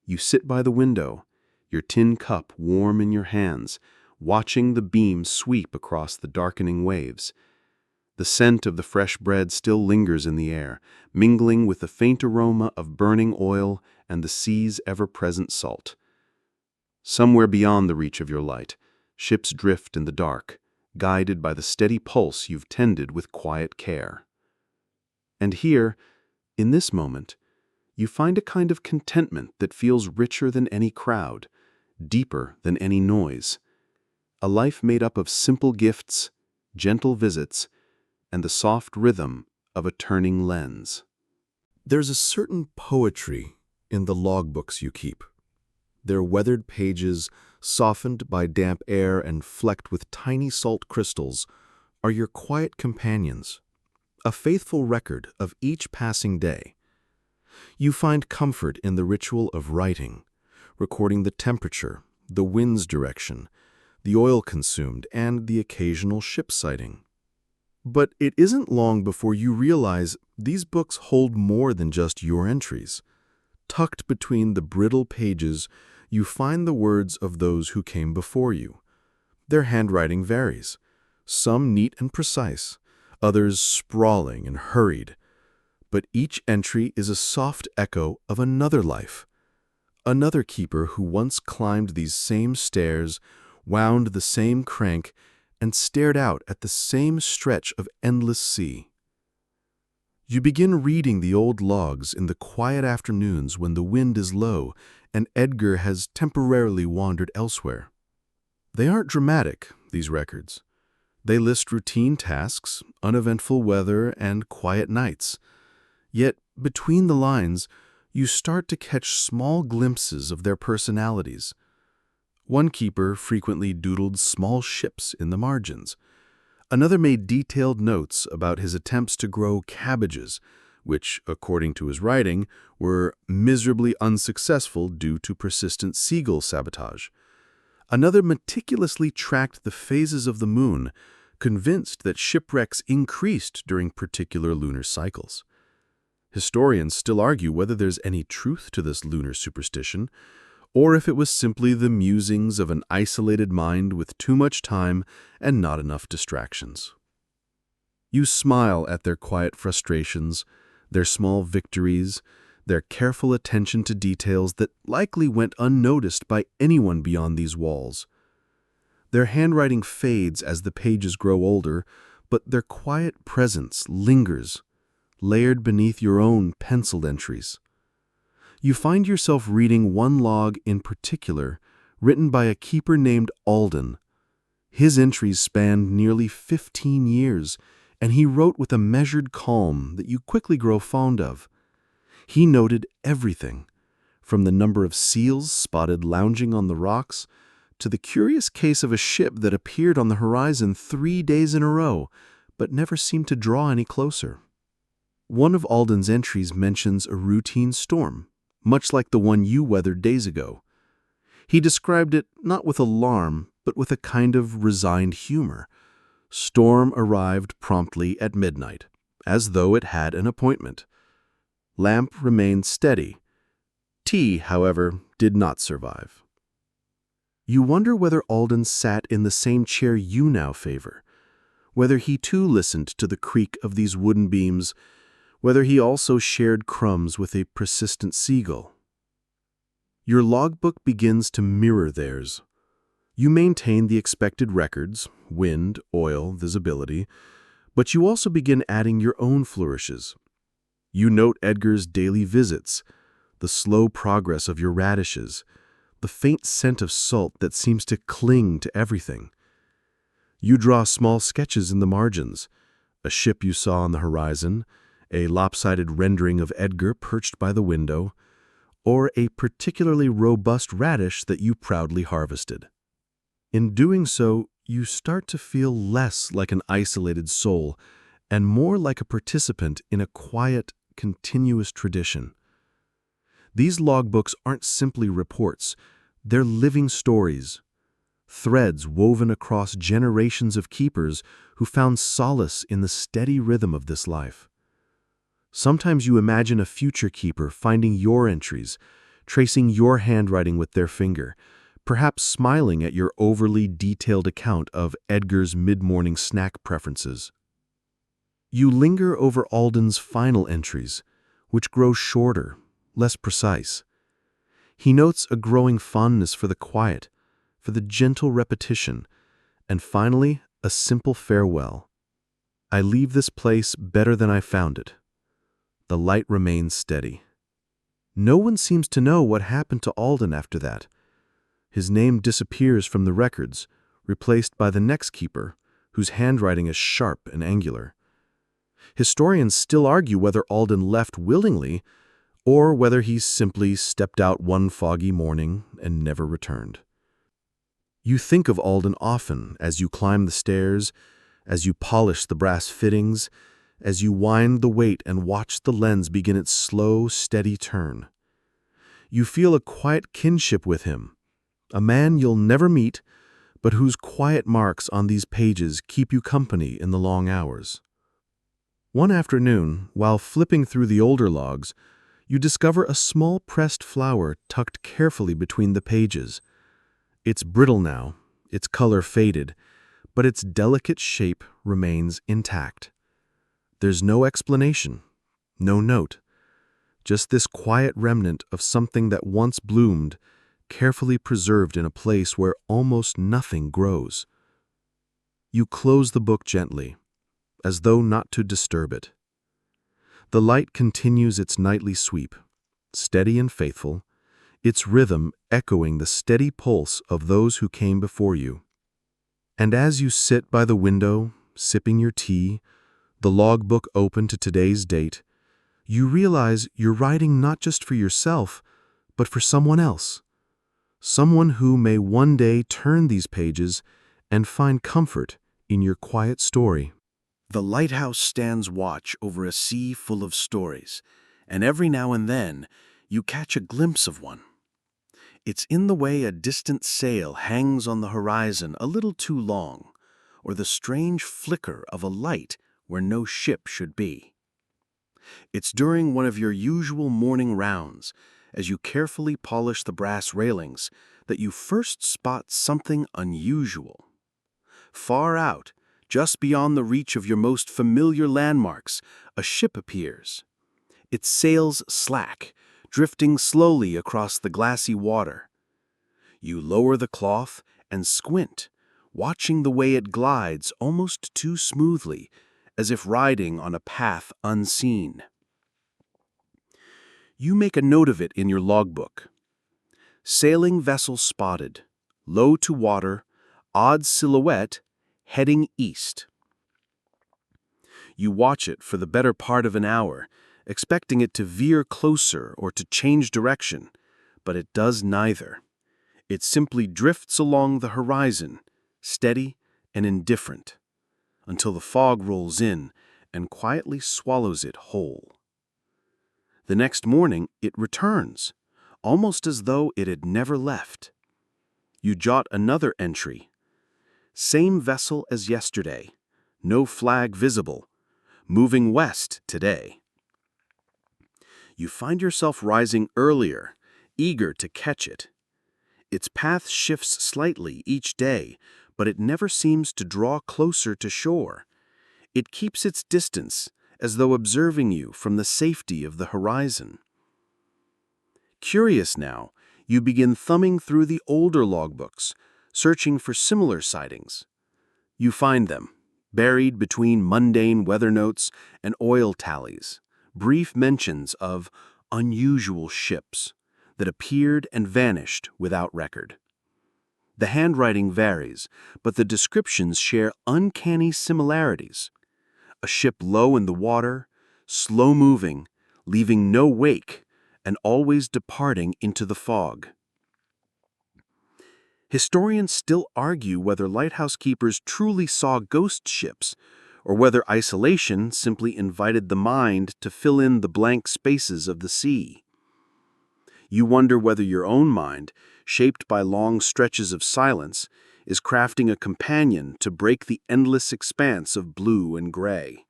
You sit by the window, your tin cup warm in your hands, watching the beam sweep across the darkening waves. The scent of the fresh bread still lingers in the air, mingling with the faint aroma of burning oil and the sea's ever-present salt. Somewhere beyond the reach of your light, ships drift in the dark, guided by the steady pulse you've tended with quiet care. And here, in this moment, you find a kind of contentment that feels richer than any crowd, deeper than any noise. A life made up of simple gifts, gentle visits, and the soft rhythm of a turning lens. There's a certain poetry in the logbooks you keep. Their weathered pages, softened by damp air and flecked with tiny salt crystals, are your quiet companions, a faithful record of each passing day. You find comfort in the ritual of writing, recording the temperature, the wind's direction, the oil consumed, and the occasional ship sighting. But it isn't long before you realize these books hold more than just your entries. Tucked between the brittle pages, you find the words of those who came before you. Their handwriting varies, some neat and precise, others sprawling and hurried. But each entry is a soft echo of another life. Another keeper who once climbed these same stairs, wound the same crank, and stared out at the same stretch of endless sea. You begin reading the old logs in the quiet afternoons when the wind is low and Edgar has temporarily wandered elsewhere. They aren't dramatic, these records. They list routine tasks, uneventful weather, and quiet nights. Yet, between the lines, you start to catch small glimpses of their personalities. One keeper frequently doodled small ships in the margins. Another made detailed notes about his attempts to grow cabbages, which, according to his writing, were miserably unsuccessful due to persistent seagull sabotage. Another meticulously tracked the phases of the moon, convinced that shipwrecks increased during particular lunar cycles. Historians still argue whether there's any truth to this lunar superstition, or if it was simply the musings of an isolated mind with too much time and not enough distractions. You smile at their quiet frustrations, their small victories, their careful attention to details that likely went unnoticed by anyone beyond these walls. Their handwriting fades as the pages grow older, but their quiet presence lingers, layered beneath your own penciled entries. You find yourself reading one log in particular, written by a keeper named Alden. His entries spanned nearly 15 years, and he wrote with a measured calm that you quickly grow fond of. He noted everything, from the number of seals spotted lounging on the rocks to the curious case of a ship that appeared on the horizon 3 days in a row, but never seemed to draw any closer. One of Alden's entries mentions a routine storm, much like the one you weathered days ago. He described it not with alarm, but with a kind of resigned humor. Storm arrived promptly at midnight, as though it had an appointment. Lamp remained steady. Tea, however, did not survive. You wonder whether Alden sat in the same chair you now favor, whether he too listened to the creak of these wooden beams, whether he also shared crumbs with a persistent seagull. Your logbook begins to mirror theirs. You maintain the expected records, wind, oil, visibility, but you also begin adding your own flourishes. You note Edgar's daily visits, the slow progress of your radishes, the faint scent of salt that seems to cling to everything. You draw small sketches in the margins, a ship you saw on the horizon, a lopsided rendering of Edgar perched by the window, or a particularly robust radish that you proudly harvested. In doing so, you start to feel less like an isolated soul and more like a participant in a quiet, continuous tradition. These logbooks aren't simply reports, they're living stories, threads woven across generations of keepers who found solace in the steady rhythm of this life. Sometimes you imagine a future keeper finding your entries, tracing your handwriting with their finger, perhaps smiling at your overly detailed account of Edgar's mid-morning snack preferences. You linger over Alden's final entries, which grow shorter, less precise. He notes a growing fondness for the quiet, for the gentle repetition, and finally, a simple farewell. I leave this place better than I found it. The light remains steady. No one seems to know what happened to Alden after that. His name disappears from the records, replaced by the next keeper, whose handwriting is sharp and angular. Historians still argue whether Alden left willingly or whether he simply stepped out one foggy morning and never returned. You think of Alden often as you climb the stairs, as you polish the brass fittings, as you wind the weight and watch the lens begin its slow, steady turn. You feel a quiet kinship with him, a man you'll never meet, but whose quiet marks on these pages keep you company in the long hours. One afternoon, while flipping through the older logs, you discover a small pressed flower tucked carefully between the pages. It's brittle now, its color faded, but its delicate shape remains intact. There's no explanation, no note, just this quiet remnant of something that once bloomed, carefully preserved in a place where almost nothing grows. You close the book gently, as though not to disturb it. The light continues its nightly sweep, steady and faithful, its rhythm echoing the steady pulse of those who came before you. And as you sit by the window, sipping your tea, the logbook open to today's date, you realize you're writing not just for yourself, but for someone else. Someone who may one day turn these pages and find comfort in your quiet story. The lighthouse stands watch over a sea full of stories, and every now and then you catch a glimpse of one. It's in the way a distant sail hangs on the horizon a little too long, or the strange flicker of a light where no ship should be. It's during one of your usual morning rounds, as you carefully polish the brass railings, that you first spot something unusual. Far out, just beyond the reach of your most familiar landmarks, a ship appears. Its sails slack, drifting slowly across the glassy water. You lower the cloth and squint, watching the way it glides almost too smoothly, as if riding on a path unseen. You make a note of it in your logbook. Sailing vessel spotted, low to water, odd silhouette, heading east. You watch it for the better part of an hour, expecting it to veer closer or to change direction, but it does neither. It simply drifts along the horizon, steady and indifferent, until the fog rolls in and quietly swallows it whole. The next morning it returns, almost as though it had never left. You jot another entry. Same vessel as yesterday, no flag visible, moving west today. You find yourself rising earlier, eager to catch it. Its path shifts slightly each day, but it never seems to draw closer to shore. It keeps its distance, as though observing you from the safety of the horizon. Curious now, you begin thumbing through the older logbooks, searching for similar sightings. You find them, buried between mundane weather notes and oil tallies, brief mentions of unusual ships that appeared and vanished without record. The handwriting varies, but the descriptions share uncanny similarities. A ship low in the water, slow-moving, leaving no wake, and always departing into the fog. Historians still argue whether lighthouse keepers truly saw ghost ships, or whether isolation simply invited the mind to fill in the blank spaces of the sea. You wonder whether your own mind, shaped by long stretches of silence, is crafting a companion to break the endless expanse of blue and gray.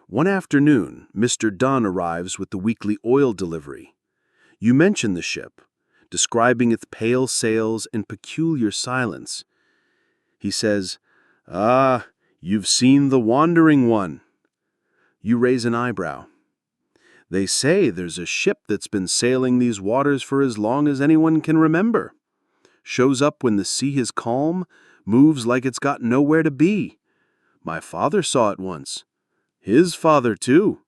One afternoon, Mr. Dunn arrives with the weekly oil delivery. You mention the ship, describing its pale sails and peculiar silence. He says, "Ah, you've seen the wandering one." You raise an eyebrow. "They say there's a ship that's been sailing these waters for as long as anyone can remember. Shows up when the sea is calm, moves like it's got nowhere to be. My father saw it once. His father, too."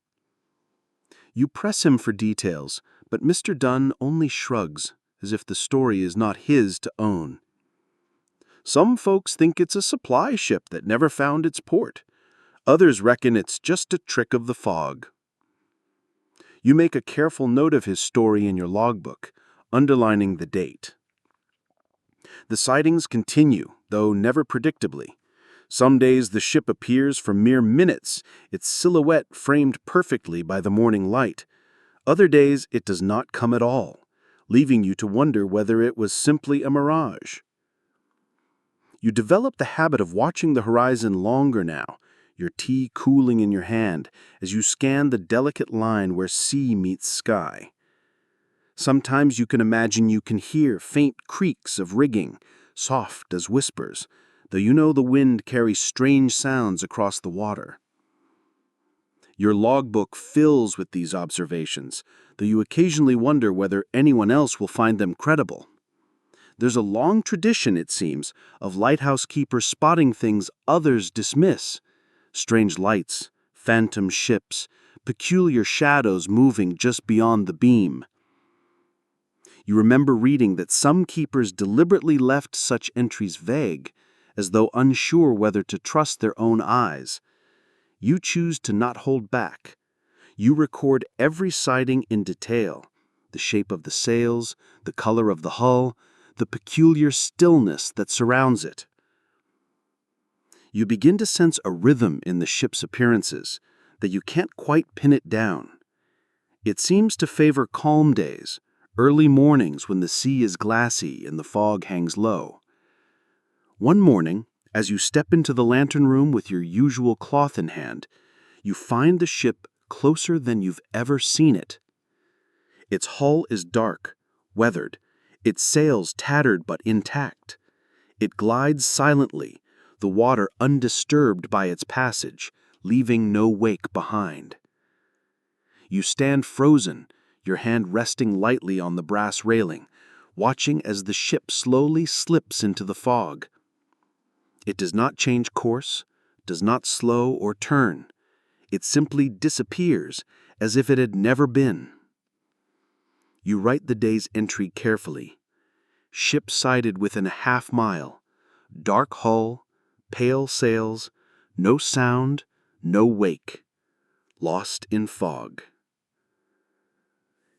You press him for details, but Mr. Dunn only shrugs, as if the story is not his to own. "Some folks think it's a supply ship that never found its port. Others reckon it's just a trick of the fog." You make a careful note of his story in your logbook, underlining the date. The sightings continue, though never predictably. Some days the ship appears for mere minutes, its silhouette framed perfectly by the morning light. Other days it does not come at all, leaving you to wonder whether it was simply a mirage. You develop the habit of watching the horizon longer now, your tea cooling in your hand as you scan the delicate line where sea meets sky. Sometimes you can hear faint creaks of rigging, soft as whispers, though you know the wind carries strange sounds across the water. Your logbook fills with these observations, though you occasionally wonder whether anyone else will find them credible. There's a long tradition, it seems, of lighthouse keepers spotting things others dismiss: strange lights, phantom ships, peculiar shadows moving just beyond the beam. You remember reading that some keepers deliberately left such entries vague, as though unsure whether to trust their own eyes. You choose to not hold back. You record every sighting in detail: the shape of the sails, the color of the hull, the peculiar stillness that surrounds it. You begin to sense a rhythm in the ship's appearances, that you can't quite pin it down. It seems to favor calm days, early mornings when the sea is glassy and the fog hangs low. One morning, as you step into the lantern room with your usual cloth in hand, you find the ship closer than you've ever seen it. Its hull is dark, weathered, its sails tattered but intact. It glides silently, the water undisturbed by its passage, leaving no wake behind. You stand frozen, your hand resting lightly on the brass railing, watching as the ship slowly slips into the fog. It does not change course, does not slow or turn. It simply disappears, as if it had never been. You write the day's entry carefully. Ship sighted within a half-mile. Dark hull, pale sails, no sound, no wake. Lost in fog.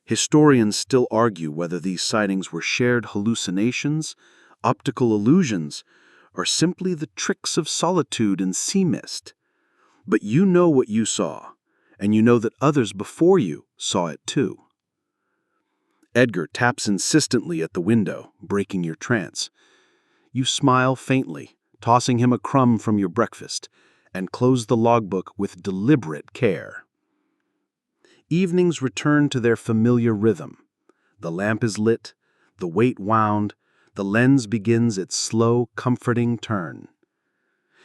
Historians still argue whether these sightings were shared hallucinations, optical illusions, or simply the tricks of solitude and sea mist. But you know what you saw, and you know that others before you saw it too. Edgar taps insistently at the window, breaking your trance. You smile faintly, tossing him a crumb from your breakfast, and close the logbook with deliberate care. Evenings return to their familiar rhythm. The lamp is lit, the weight wound, the lens begins its slow, comforting turn.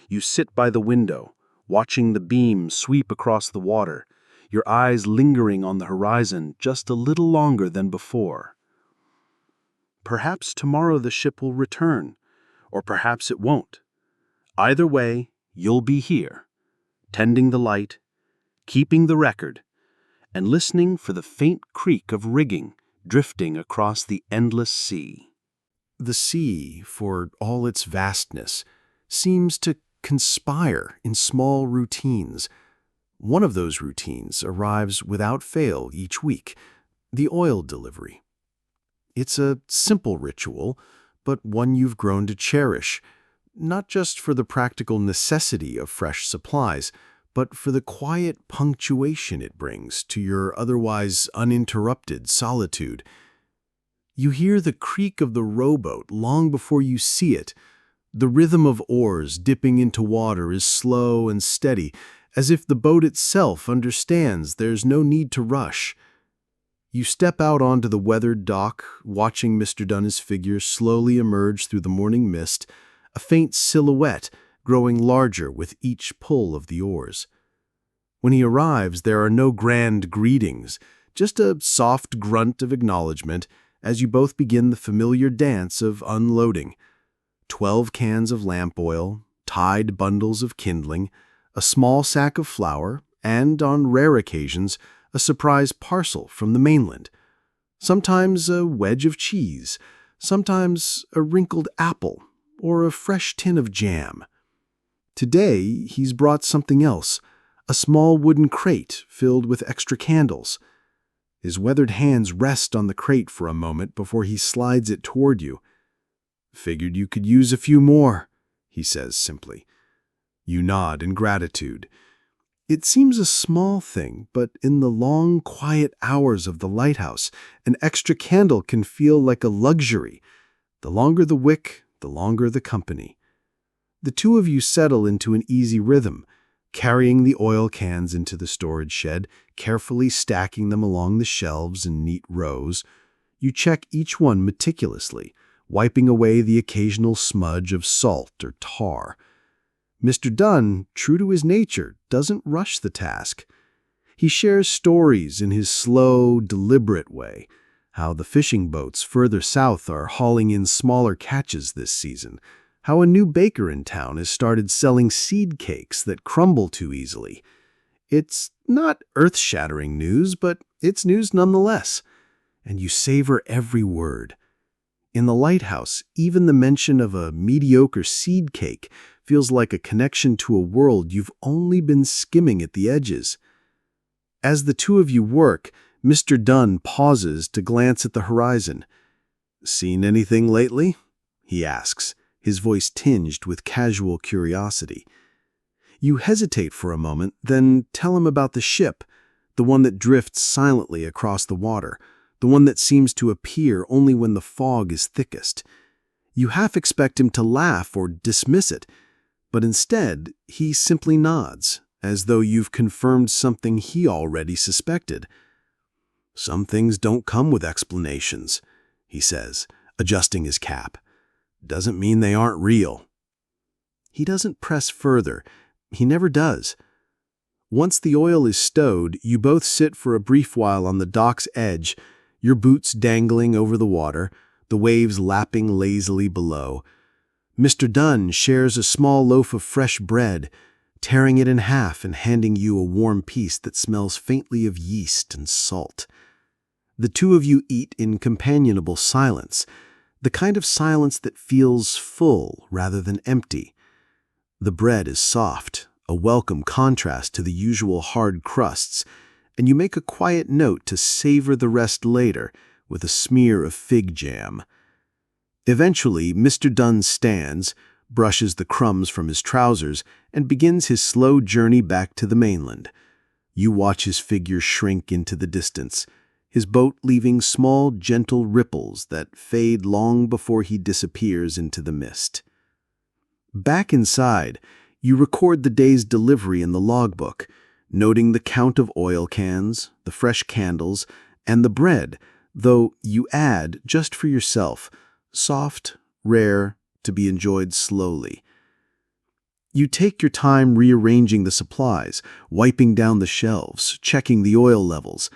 You sit by the window, watching the beam sweep across the water, your eyes lingering on the horizon just a little longer than before. Perhaps tomorrow the ship will return, or perhaps it won't. Either way, you'll be here, tending the light, keeping the record, and listening for the faint creak of rigging drifting across the endless sea. The sea, for all its vastness, seems to conspire in small routines. One of those routines arrives without fail each week, the oil delivery. It's a simple ritual, but one you've grown to cherish, not just for the practical necessity of fresh supplies, but for the quiet punctuation it brings to your otherwise uninterrupted solitude. You hear the creak of the rowboat long before you see it. The rhythm of oars dipping into water is slow and steady, as if the boat itself understands there's no need to rush. You step out onto the weathered dock, watching Mr. Dunne's figure slowly emerge through the morning mist, a faint silhouette growing larger with each pull of the oars. When he arrives, there are no grand greetings, just a soft grunt of acknowledgement as you both begin the familiar dance of unloading. 12 cans of lamp oil, tied bundles of kindling, a small sack of flour, and, on rare occasions, a surprise parcel from the mainland. Sometimes a wedge of cheese, sometimes a wrinkled apple, or a fresh tin of jam. Today, he's brought something else, a small wooden crate filled with extra candles. His weathered hands rest on the crate for a moment before he slides it toward you. "Figured you could use a few more," he says simply. You nod in gratitude. It seems a small thing, but in the long, quiet hours of the lighthouse, an extra candle can feel like a luxury. The longer the wick, the longer the company. The two of you settle into an easy rhythm, carrying the oil cans into the storage shed, carefully stacking them along the shelves in neat rows. You check each one meticulously, wiping away the occasional smudge of salt or tar. Mr. Dunne, true to his nature, doesn't rush the task. He shares stories in his slow, deliberate way, how the fishing boats further south are hauling in smaller catches this season, how a new baker in town has started selling seed cakes that crumble too easily. It's not earth-shattering news, but it's news nonetheless, and you savor every word. In the Lighthouse, even the mention of a mediocre seed cake feels like a connection to a world you've only been skimming at the edges. As the two of you work, Mr. Dunn pauses to glance at the horizon. "Seen anything lately?" he asks, his voice tinged with casual curiosity. You hesitate for a moment, then tell him about the ship, the one that drifts silently across the water, the one that seems to appear only when the fog is thickest. You half expect him to laugh or dismiss it, but instead he simply nods, as though you've confirmed something he already suspected. "Some things don't come with explanations," he says, adjusting his cap. "Doesn't mean they aren't real." He doesn't press further. He never does. Once the oil is stowed, you both sit for a brief while on the dock's edge, your boots dangling over the water, the waves lapping lazily below. Mr. Dunn shares a small loaf of fresh bread, tearing it in half and handing you a warm piece that smells faintly of yeast and salt. The two of you eat in companionable silence, the kind of silence that feels full rather than empty. The bread is soft, a welcome contrast to the usual hard crusts, and you make a quiet note to savor the rest later with a smear of fig jam. Eventually, Mr. Dunn stands, brushes the crumbs from his trousers, and begins his slow journey back to the mainland. You watch his figure shrink into the distance, his boat leaving small, gentle ripples that fade long before he disappears into the mist. Back inside, you record the day's delivery in the logbook, noting the count of oil cans, the fresh candles, and the bread, though you add, just for yourself, soft, rare, to be enjoyed slowly. You take your time rearranging the supplies, wiping down the shelves, checking the oil levels.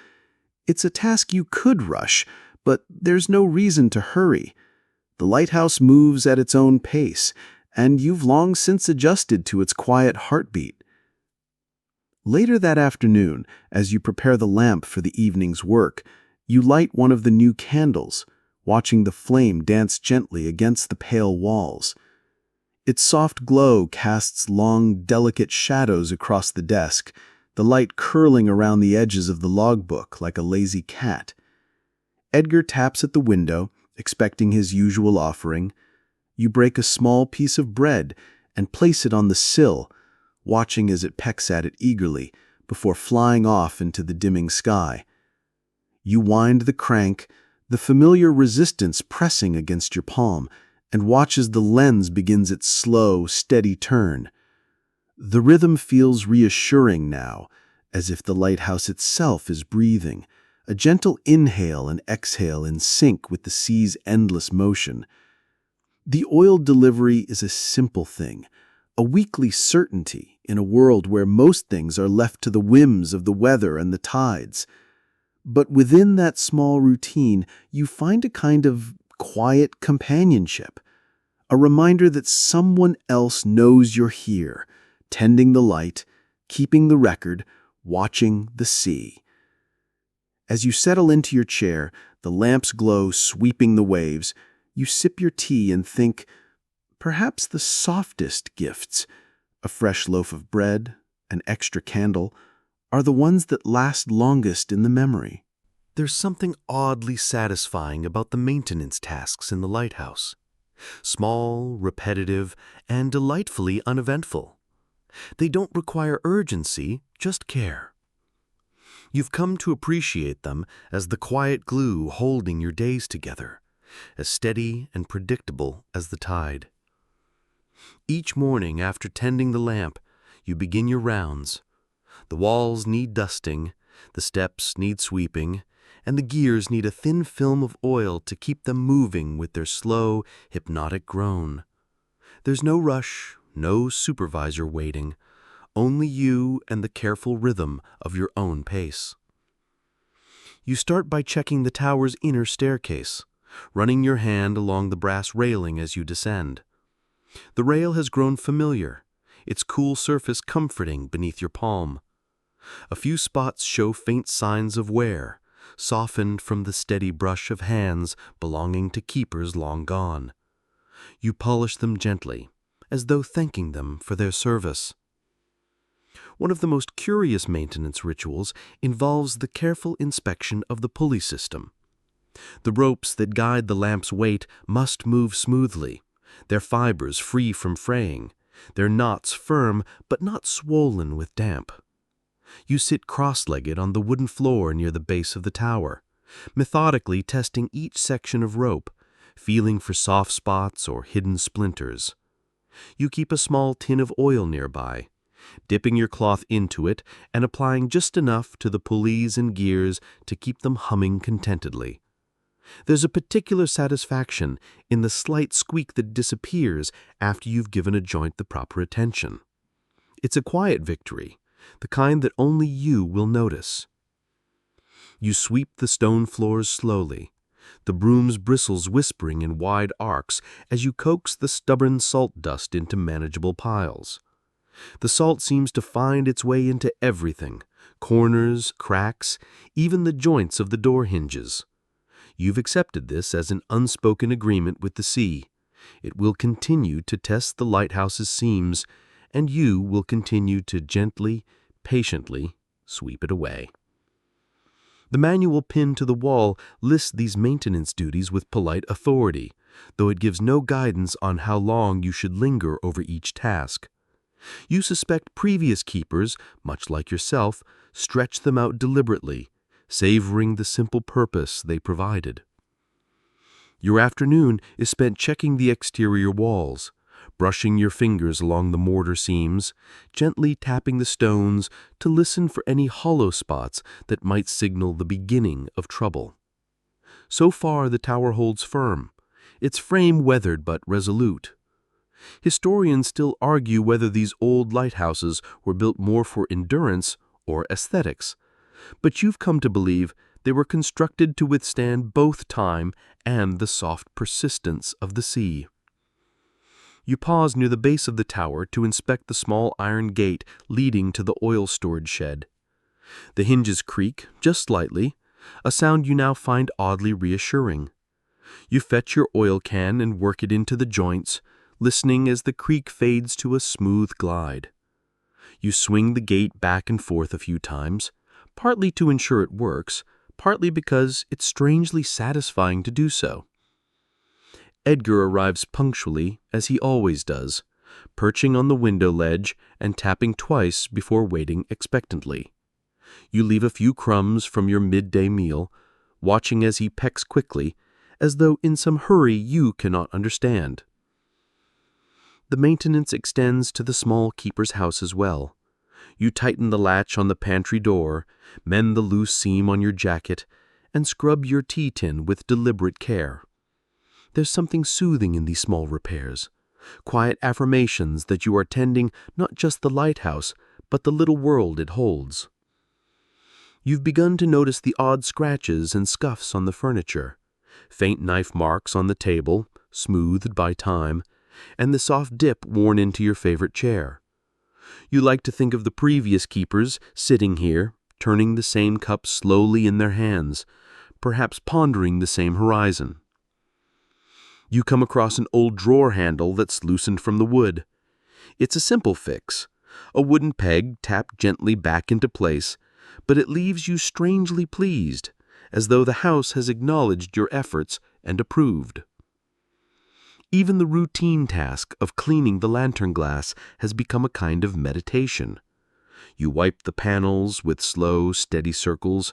It's a task you could rush, but there's no reason to hurry. The Lighthouse moves at its own pace, and you've long since adjusted to its quiet heartbeat. Later that afternoon, as you prepare the lamp for the evening's work, you light one of the new candles, watching the flame dance gently against the pale walls. Its soft glow casts long, delicate shadows across the desk, the light curling around the edges of the logbook like a lazy cat. Edgar taps at the window, expecting his usual offering. You break a small piece of bread and place it on the sill, watching as it pecks at it eagerly before flying off into the dimming sky. You wind the crank, the familiar resistance pressing against your palm, and watch as the lens begins its slow, steady turn. The rhythm feels reassuring now, as if the lighthouse itself is breathing, a gentle inhale and exhale in sync with the sea's endless motion. The oil delivery is a simple thing, a weekly certainty in a world where most things are left to the whims of the weather and the tides. But within that small routine, you find a kind of quiet companionship, a reminder that someone else knows you're here, tending the light, keeping the record, watching the sea. As you settle into your chair, the lamp's glow sweeping the waves, you sip your tea and think, perhaps the softest gifts, a fresh loaf of bread, an extra candle, are the ones that last longest in the memory. There's something oddly satisfying about the maintenance tasks in the lighthouse. Small, repetitive, and delightfully uneventful. They don't require urgency, just care. You've come to appreciate them as the quiet glue holding your days together, as steady and predictable as the tide. Each morning after tending the lamp, you begin your rounds. The walls need dusting, the steps need sweeping, and the gears need a thin film of oil to keep them moving with their slow, hypnotic groan. There's no rush, no supervisor waiting, only you and the careful rhythm of your own pace. You start by checking the tower's inner staircase, running your hand along the brass railing as you descend. The rail has grown familiar, its cool surface comforting beneath your palm. A few spots show faint signs of wear, softened from the steady brush of hands belonging to keepers long gone. You polish them gently, as though thanking them for their service. One of the most curious maintenance rituals involves the careful inspection of the pulley system. The ropes that guide the lamp's weight must move smoothly, their fibers free from fraying, their knots firm but not swollen with damp. You sit cross-legged on the wooden floor near the base of the tower, methodically testing each section of rope, feeling for soft spots or hidden splinters. You keep a small tin of oil nearby, dipping your cloth into it and applying just enough to the pulleys and gears to keep them humming contentedly. There's a particular satisfaction in the slight squeak that disappears after you've given a joint the proper attention. It's a quiet victory, the kind that only you will notice. You sweep the stone floors slowly, the broom's bristles whispering in wide arcs as you coax the stubborn salt dust into manageable piles. The salt seems to find its way into everything, corners, cracks, even the joints of the door hinges. You've accepted this as an unspoken agreement with the sea. It will continue to test the lighthouse's seams, and you will continue to gently, patiently sweep it away. The manual pinned to the wall lists these maintenance duties with polite authority, though it gives no guidance on how long you should linger over each task. You suspect previous keepers, much like yourself, stretch them out deliberately, savoring the simple purpose they provided. Your afternoon is spent checking the exterior walls, brushing your fingers along the mortar seams, gently tapping the stones to listen for any hollow spots that might signal the beginning of trouble. So far, the tower holds firm, its frame weathered but resolute. Historians still argue whether these old lighthouses were built more for endurance or aesthetics, but you've come to believe they were constructed to withstand both time and the soft persistence of the sea. You pause near the base of the tower to inspect the small iron gate leading to the oil storage shed. The hinges creak, just slightly, a sound you now find oddly reassuring. You fetch your oil can and work it into the joints, listening as the creak fades to a smooth glide. You swing the gate back and forth a few times, partly to ensure it works, partly because it's strangely satisfying to do so. Edgar arrives punctually, as he always does, perching on the window ledge and tapping twice before waiting expectantly. You leave a few crumbs from your midday meal, watching as he pecks quickly, as though in some hurry you cannot understand. The maintenance extends to the small keeper's house as well. You tighten the latch on the pantry door, mend the loose seam on your jacket, and scrub your tea tin with deliberate care. There's something soothing in these small repairs, quiet affirmations that you are tending not just the lighthouse, but the little world it holds. You've begun to notice the odd scratches and scuffs on the furniture, faint knife marks on the table, smoothed by time, and the soft dip worn into your favorite chair. You like to think of the previous keepers sitting here, turning the same cup slowly in their hands, perhaps pondering the same horizon. You come across an old drawer handle that's loosened from the wood. It's a simple fix, a wooden peg tapped gently back into place, but it leaves you strangely pleased, as though the house has acknowledged your efforts and approved. Even the routine task of cleaning the lantern glass has become a kind of meditation. You wipe the panels with slow, steady circles,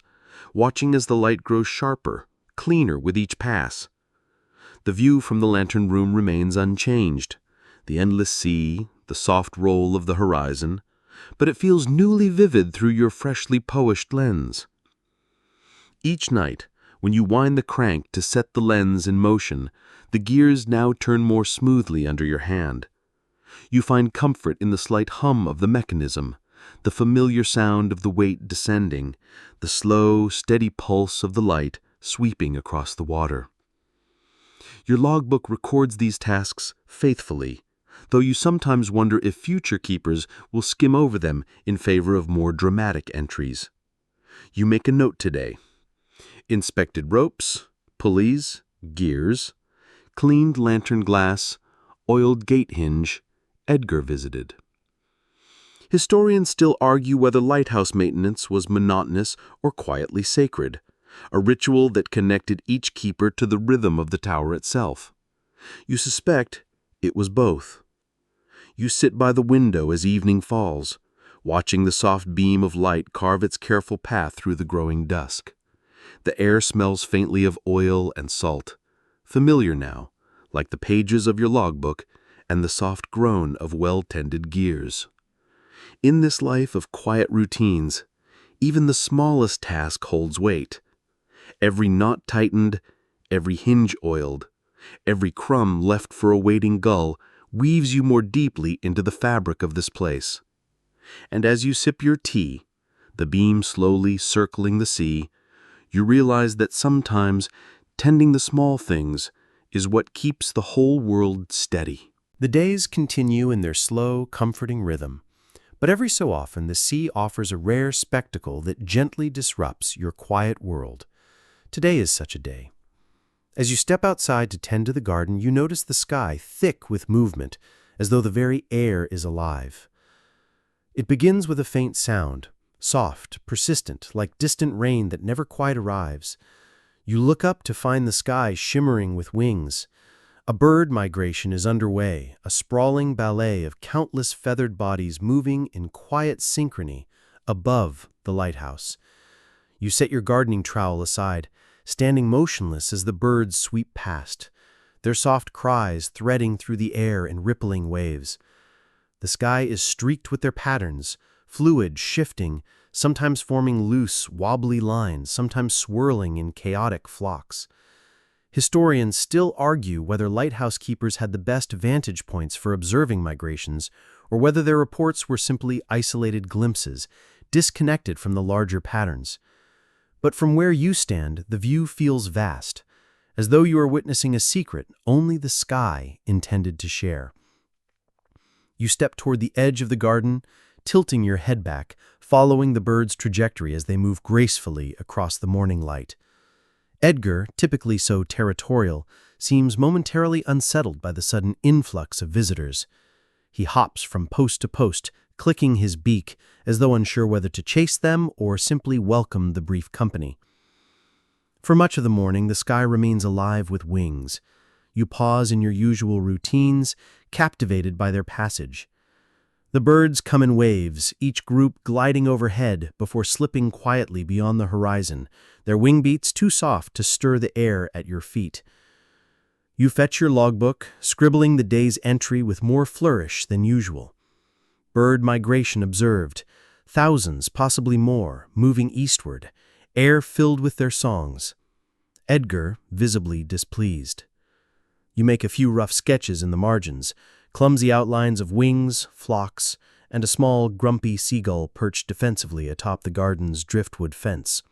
watching as the light grows sharper, cleaner with each pass. The view from the lantern room remains unchanged, the endless sea, the soft roll of the horizon, but it feels newly vivid through your freshly polished lens. Each night, when you wind the crank to set the lens in motion, the gears now turn more smoothly under your hand. You find comfort in the slight hum of the mechanism, the familiar sound of the weight descending, the slow, steady pulse of the light sweeping across the water. Your logbook records these tasks faithfully, though you sometimes wonder if future keepers will skim over them in favor of more dramatic entries. You make a note today. inspected ropes, pulleys, gears, cleaned lantern glass, oiled gate hinge, Edgar visited. Historians still argue whether lighthouse maintenance was monotonous or quietly sacred, a ritual that connected each keeper to the rhythm of the tower itself. You suspect it was both. You sit by the window as evening falls, watching the soft beam of light carve its careful path through the growing dusk. The air smells faintly of oil and salt, familiar now, like the pages of your logbook and the soft groan of well-tended gears. In this life of quiet routines, even the smallest task holds weight. Every knot tightened, every hinge oiled, every crumb left for a waiting gull weaves you more deeply into the fabric of this place. And as you sip your tea, the beam slowly circling the sea, you realize that sometimes tending the small things is what keeps the whole world steady. The days continue in their slow, comforting rhythm, but every so often the sea offers a rare spectacle that gently disrupts your quiet world. Today is such a day. As you step outside to tend to the garden, you notice the sky thick with movement, as though the very air is alive. It begins with a faint sound, soft, persistent, like distant rain that never quite arrives. You look up to find the sky shimmering with wings. A bird migration is underway, a sprawling ballet of countless feathered bodies moving in quiet synchrony above the lighthouse. You set your gardening trowel aside, standing motionless as the birds sweep past, their soft cries threading through the air in rippling waves. The sky is streaked with their patterns, fluid, shifting, sometimes forming loose, wobbly lines, sometimes swirling in chaotic flocks. Historians still argue whether lighthouse keepers had the best vantage points for observing migrations, or whether their reports were simply isolated glimpses, disconnected from the larger patterns. But from where you stand, the view feels vast, as though you are witnessing a secret only the sky intended to share. You step toward the edge of the garden, tilting your head back, following the birds' trajectory as they move gracefully across the morning light. Edgar, typically so territorial, seems momentarily unsettled by the sudden influx of visitors. He hops from post to post, clicking his beak, as though unsure whether to chase them or simply welcome the brief company. For much of the morning, the sky remains alive with wings. You pause in your usual routines, captivated by their passage. The birds come in waves, each group gliding overhead before slipping quietly beyond the horizon, their wing beats too soft to stir the air at your feet. You fetch your logbook, scribbling the day's entry with more flourish than usual. Bird migration observed, thousands, possibly more, moving eastward, air filled with their songs. Edgar, visibly displeased. You make a few rough sketches in the margins, clumsy outlines of wings, flocks, and a small, grumpy seagull perched defensively atop the garden's driftwood fence.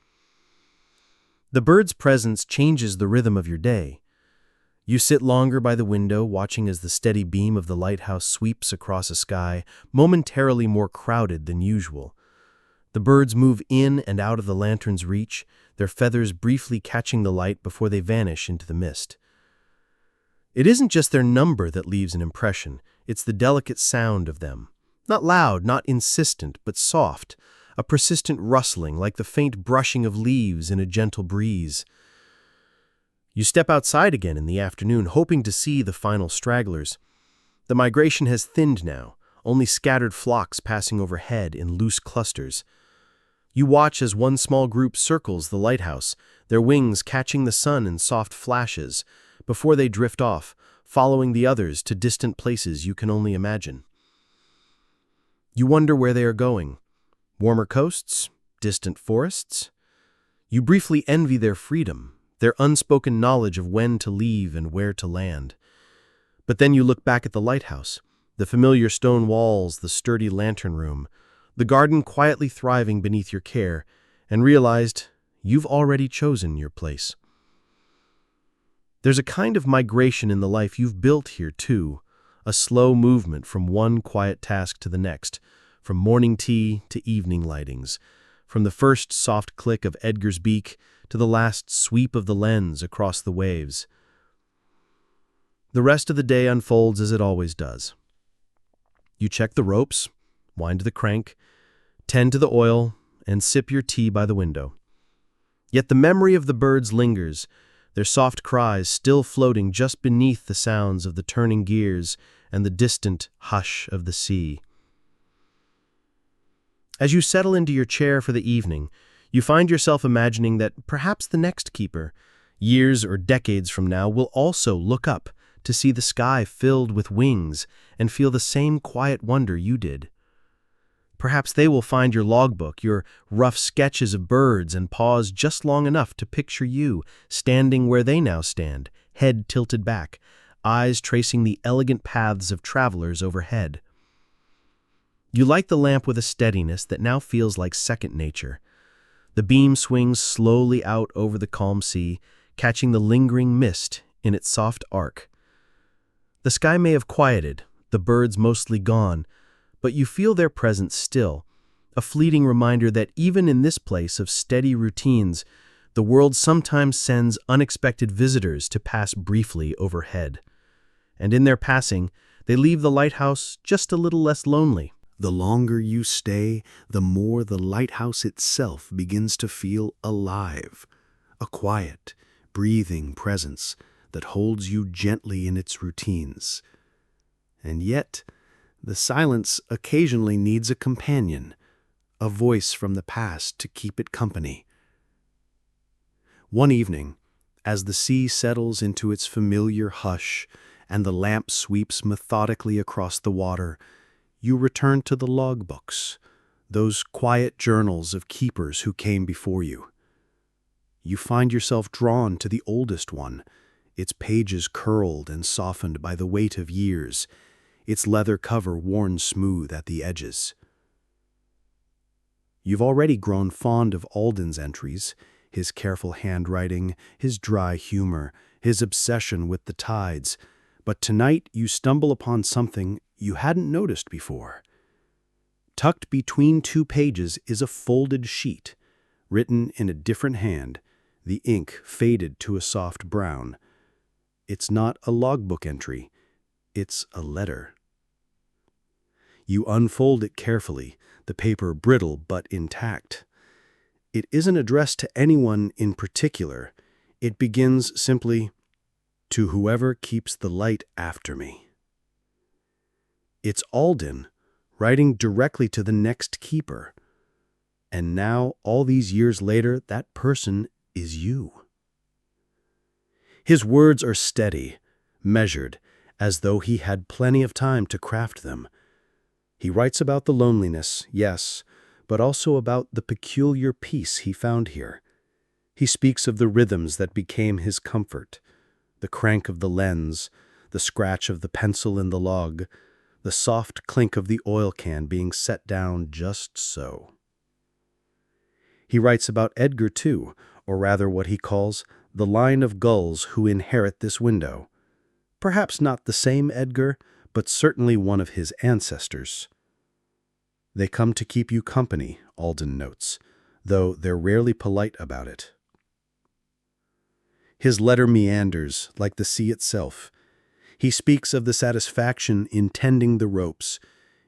The bird's presence changes the rhythm of your day. You sit longer by the window, watching as the steady beam of the lighthouse sweeps across a sky momentarily more crowded than usual. The birds move in and out of the lantern's reach, their feathers briefly catching the light before they vanish into the mist. It isn't just their number that leaves an impression, it's the delicate sound of them. Not loud, not insistent, but soft, a persistent rustling like the faint brushing of leaves in a gentle breeze. You step outside again in the afternoon, hoping to see the final stragglers. The migration has thinned now, only scattered flocks passing overhead in loose clusters. You watch as one small group circles the lighthouse, their wings catching the sun in soft flashes, before they drift off, following the others to distant places you can only imagine. You wonder where they are going. Warmer coasts? Distant forests? You briefly envy their freedom, their unspoken knowledge of when to leave and where to land. But then you look back at the lighthouse, the familiar stone walls, the sturdy lantern room, the garden quietly thriving beneath your care, and realized you've already chosen your place. There's a kind of migration in the life you've built here, too, a slow movement from one quiet task to the next, from morning tea to evening lightings, from the first soft click of Edgar's beak to the last sweep of the lens across the waves. The rest of the day unfolds as it always does. You check the ropes, wind the crank, tend to the oil, and sip your tea by the window. Yet the memory of the birds lingers, their soft cries still floating just beneath the sounds of the turning gears and the distant hush of the sea. As you settle into your chair for the evening, you find yourself imagining that perhaps the next keeper, years or decades from now, will also look up to see the sky filled with wings and feel the same quiet wonder you did. Perhaps they will find your logbook, your rough sketches of birds, and pause just long enough to picture you standing where they now stand, head tilted back, eyes tracing the elegant paths of travelers overhead. You light the lamp with a steadiness that now feels like second nature. The beam swings slowly out over the calm sea, catching the lingering mist in its soft arc. The sky may have quieted, the birds mostly gone, but you feel their presence still, a fleeting reminder that even in this place of steady routines, the world sometimes sends unexpected visitors to pass briefly overhead. And in their passing, they leave the lighthouse just a little less lonely. The longer you stay, the more the lighthouse itself begins to feel alive, a quiet, breathing presence that holds you gently in its routines. And yet, the silence occasionally needs a companion, a voice from the past to keep it company. One evening, as the sea settles into its familiar hush and the lamp sweeps methodically across the water, you return to the logbooks, those quiet journals of keepers who came before you. You find yourself drawn to the oldest one, its pages curled and softened by the weight of years, its leather cover worn smooth at the edges. You've already grown fond of Alden's entries, his careful handwriting, his dry humor, his obsession with the tides, but tonight you stumble upon something you hadn't noticed before. Tucked between two pages is a folded sheet, written in a different hand, the ink faded to a soft brown. It's not a logbook entry, it's a letter. You unfold it carefully, the paper brittle but intact. It isn't addressed to anyone in particular. It begins simply, "To whoever keeps the light after me." It's Alden, writing directly to the next keeper. And now, all these years later, that person is you. His words are steady, measured, as though he had plenty of time to craft them. He writes about the loneliness, yes, but also about the peculiar peace he found here. He speaks of the rhythms that became his comfort, the crank of the lens, the scratch of the pencil in the log, the soft clink of the oil can being set down just so. He writes about Edgar, too, or rather what he calls the line of gulls who inherit this window. Perhaps not the same Edgar, but certainly one of his ancestors. They come to keep you company, Alden notes, though they're rarely polite about it. His letter meanders like the sea itself. He speaks of the satisfaction in tending the ropes,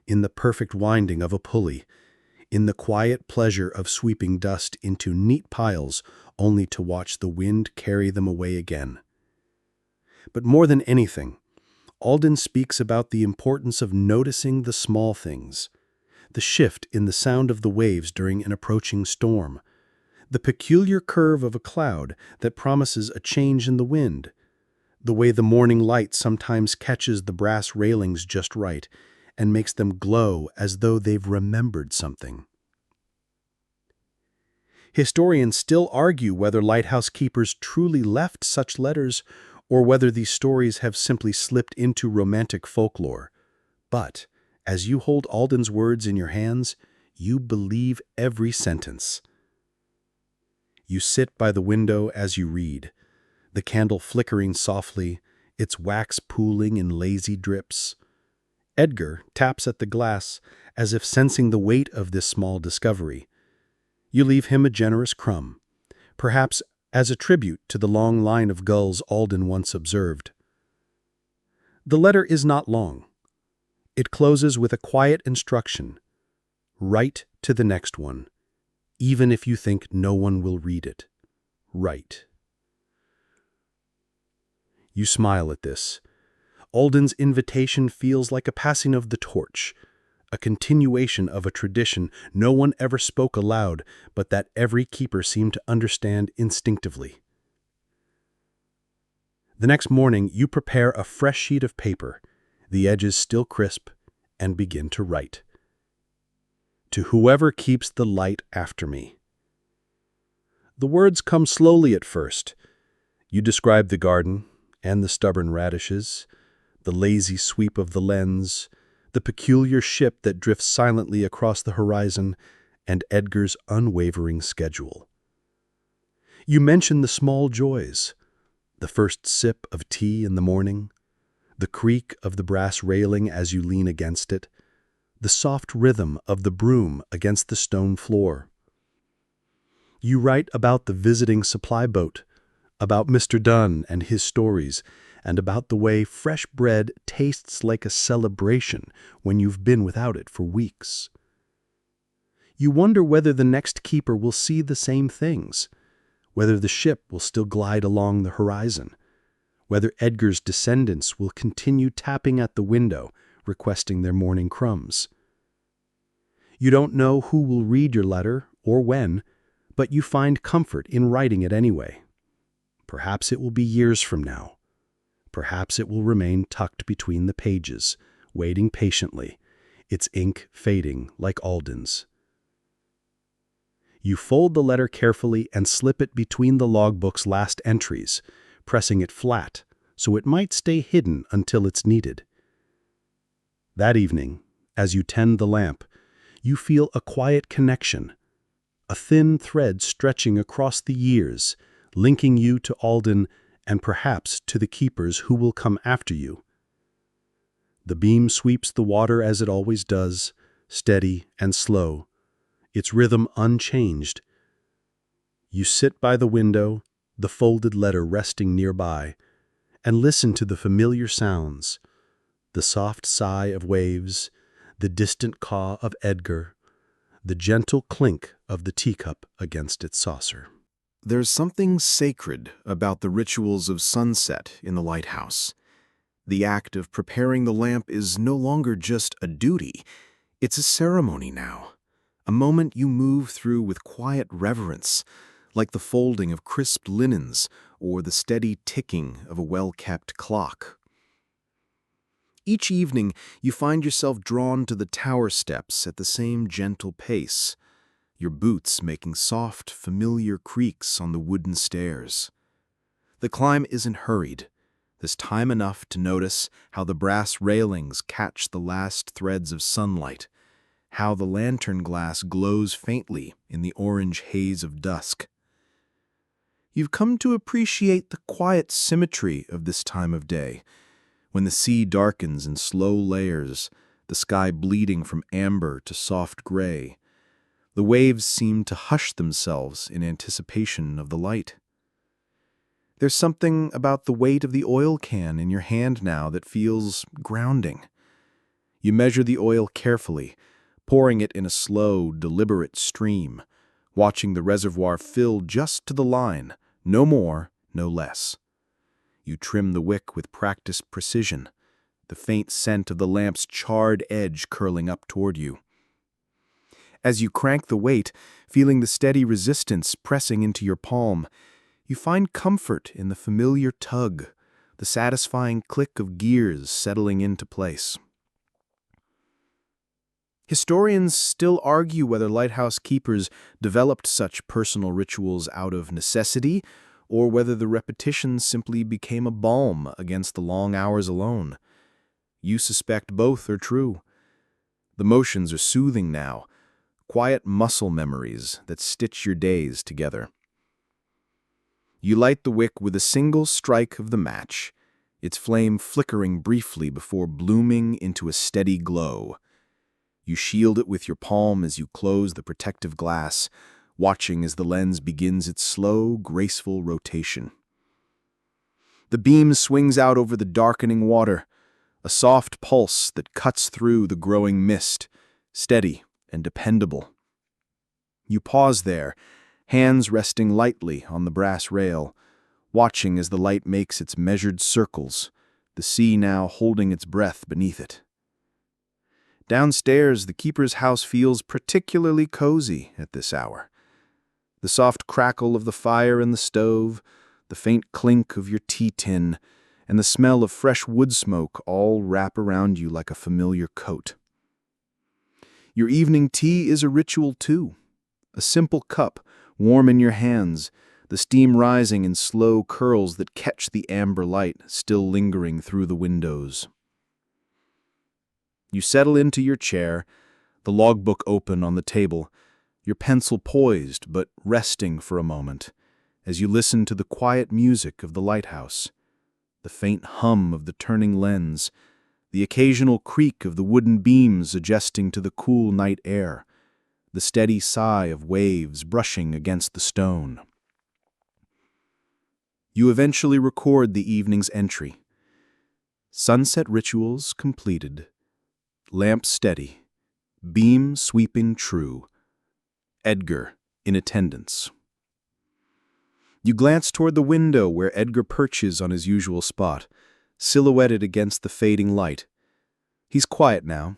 in the perfect winding of a pulley, in the quiet pleasure of sweeping dust into neat piles only to watch the wind carry them away again. But more than anything, Alden speaks about the importance of noticing the small things, the shift in the sound of the waves during an approaching storm, the peculiar curve of a cloud that promises a change in the wind, the way the morning light sometimes catches the brass railings just right and makes them glow as though they've remembered something. Historians still argue whether lighthouse keepers truly left such letters or whether these stories have simply slipped into romantic folklore. But, as you hold Alden's words in your hands, you believe every sentence. You sit by the window as you read, the candle flickering softly, its wax pooling in lazy drips. Edgar taps at the glass as if sensing the weight of this small discovery. You leave him a generous crumb, perhaps as a tribute to the long line of gulls Alden once observed. The letter is not long. It closes with a quiet instruction: write to the next one, even if you think no one will read it. Write. You smile at this. Alden's invitation feels like a passing of the torch, a continuation of a tradition no one ever spoke aloud, but that every keeper seemed to understand instinctively. The next morning, you prepare a fresh sheet of paper, the edges still crisp, and begin to write. To whoever keeps the light after me. The words come slowly at first. You describe the garden and the stubborn radishes, the lazy sweep of the lens, the peculiar ship that drifts silently across the horizon, and Edgar's unwavering schedule. You mention the small joys, the first sip of tea in the morning, the creak of the brass railing as you lean against it, the soft rhythm of the broom against the stone floor. You write about the visiting supply boat, about Mr. Dunn and his stories, and about the way fresh bread tastes like a celebration when you've been without it for weeks. You wonder whether the next keeper will see the same things, whether the ship will still glide along the horizon, whether Edgar's descendants will continue tapping at the window, requesting their morning crumbs. You don't know who will read your letter or when, but you find comfort in writing it anyway. Perhaps it will be years from now. Perhaps it will remain tucked between the pages, waiting patiently, its ink fading like Alden's. You fold the letter carefully and slip it between the logbook's last entries, pressing it flat so it might stay hidden until it's needed. That evening, as you tend the lamp, you feel a quiet connection, a thin thread stretching across the years, linking you to Alden and perhaps to the keepers who will come after you. The beam sweeps the water as it always does, steady and slow, its rhythm unchanged. You sit by the window, the folded letter resting nearby, and listen to the familiar sounds, the soft sigh of waves, the distant caw of Edgar, the gentle clink of the teacup against its saucer. There's something sacred about the rituals of sunset in the lighthouse. The act of preparing the lamp is no longer just a duty, it's a ceremony now, a moment you move through with quiet reverence, like the folding of crisp linens or the steady ticking of a well-kept clock. Each evening, you find yourself drawn to the tower steps at the same gentle pace, your boots making soft, familiar creaks on the wooden stairs. The climb isn't hurried. There's time enough to notice how the brass railings catch the last threads of sunlight, how the lantern glass glows faintly in the orange haze of dusk. You've come to appreciate the quiet symmetry of this time of day, when the sea darkens in slow layers, the sky bleeding from amber to soft gray. The waves seem to hush themselves in anticipation of the light. There's something about the weight of the oil can in your hand now that feels grounding. You measure the oil carefully, pouring it in a slow, deliberate stream, watching the reservoir fill just to the line, no more, no less. You trim the wick with practiced precision, the faint scent of the lamp's charred edge curling up toward you. As you crank the weight, feeling the steady resistance pressing into your palm, you find comfort in the familiar tug, the satisfying click of gears settling into place. Historians still argue whether lighthouse keepers developed such personal rituals out of necessity or whether the repetition simply became a balm against the long hours alone. You suspect both are true. The motions are soothing now, quiet muscle memories that stitch your days together. You light the wick with a single strike of the match, its flame flickering briefly before blooming into a steady glow. You shield it with your palm as you close the protective glass, watching as the lens begins its slow, graceful rotation. The beam swings out over the darkening water, a soft pulse that cuts through the growing mist, steady and dependable. You pause there, hands resting lightly on the brass rail, watching as the light makes its measured circles, the sea now holding its breath beneath it. Downstairs, the keeper's house feels particularly cozy at this hour. The soft crackle of the fire in the stove, the faint clink of your tea tin, and the smell of fresh wood smoke all wrap around you like a familiar coat. Your evening tea is a ritual too. A simple cup, warm in your hands, the steam rising in slow curls that catch the amber light still lingering through the windows. You settle into your chair, the logbook open on the table, your pencil poised but resting for a moment, as you listen to the quiet music of the lighthouse, the faint hum of the turning lens, the occasional creak of the wooden beams adjusting to the cool night air, the steady sigh of waves brushing against the stone. You eventually record the evening's entry. Sunset rituals completed. Lamp steady. Beam sweeping true. Edgar in attendance. You glance toward the window where Edgar perches on his usual spot, silhouetted against the fading light. He's quiet now,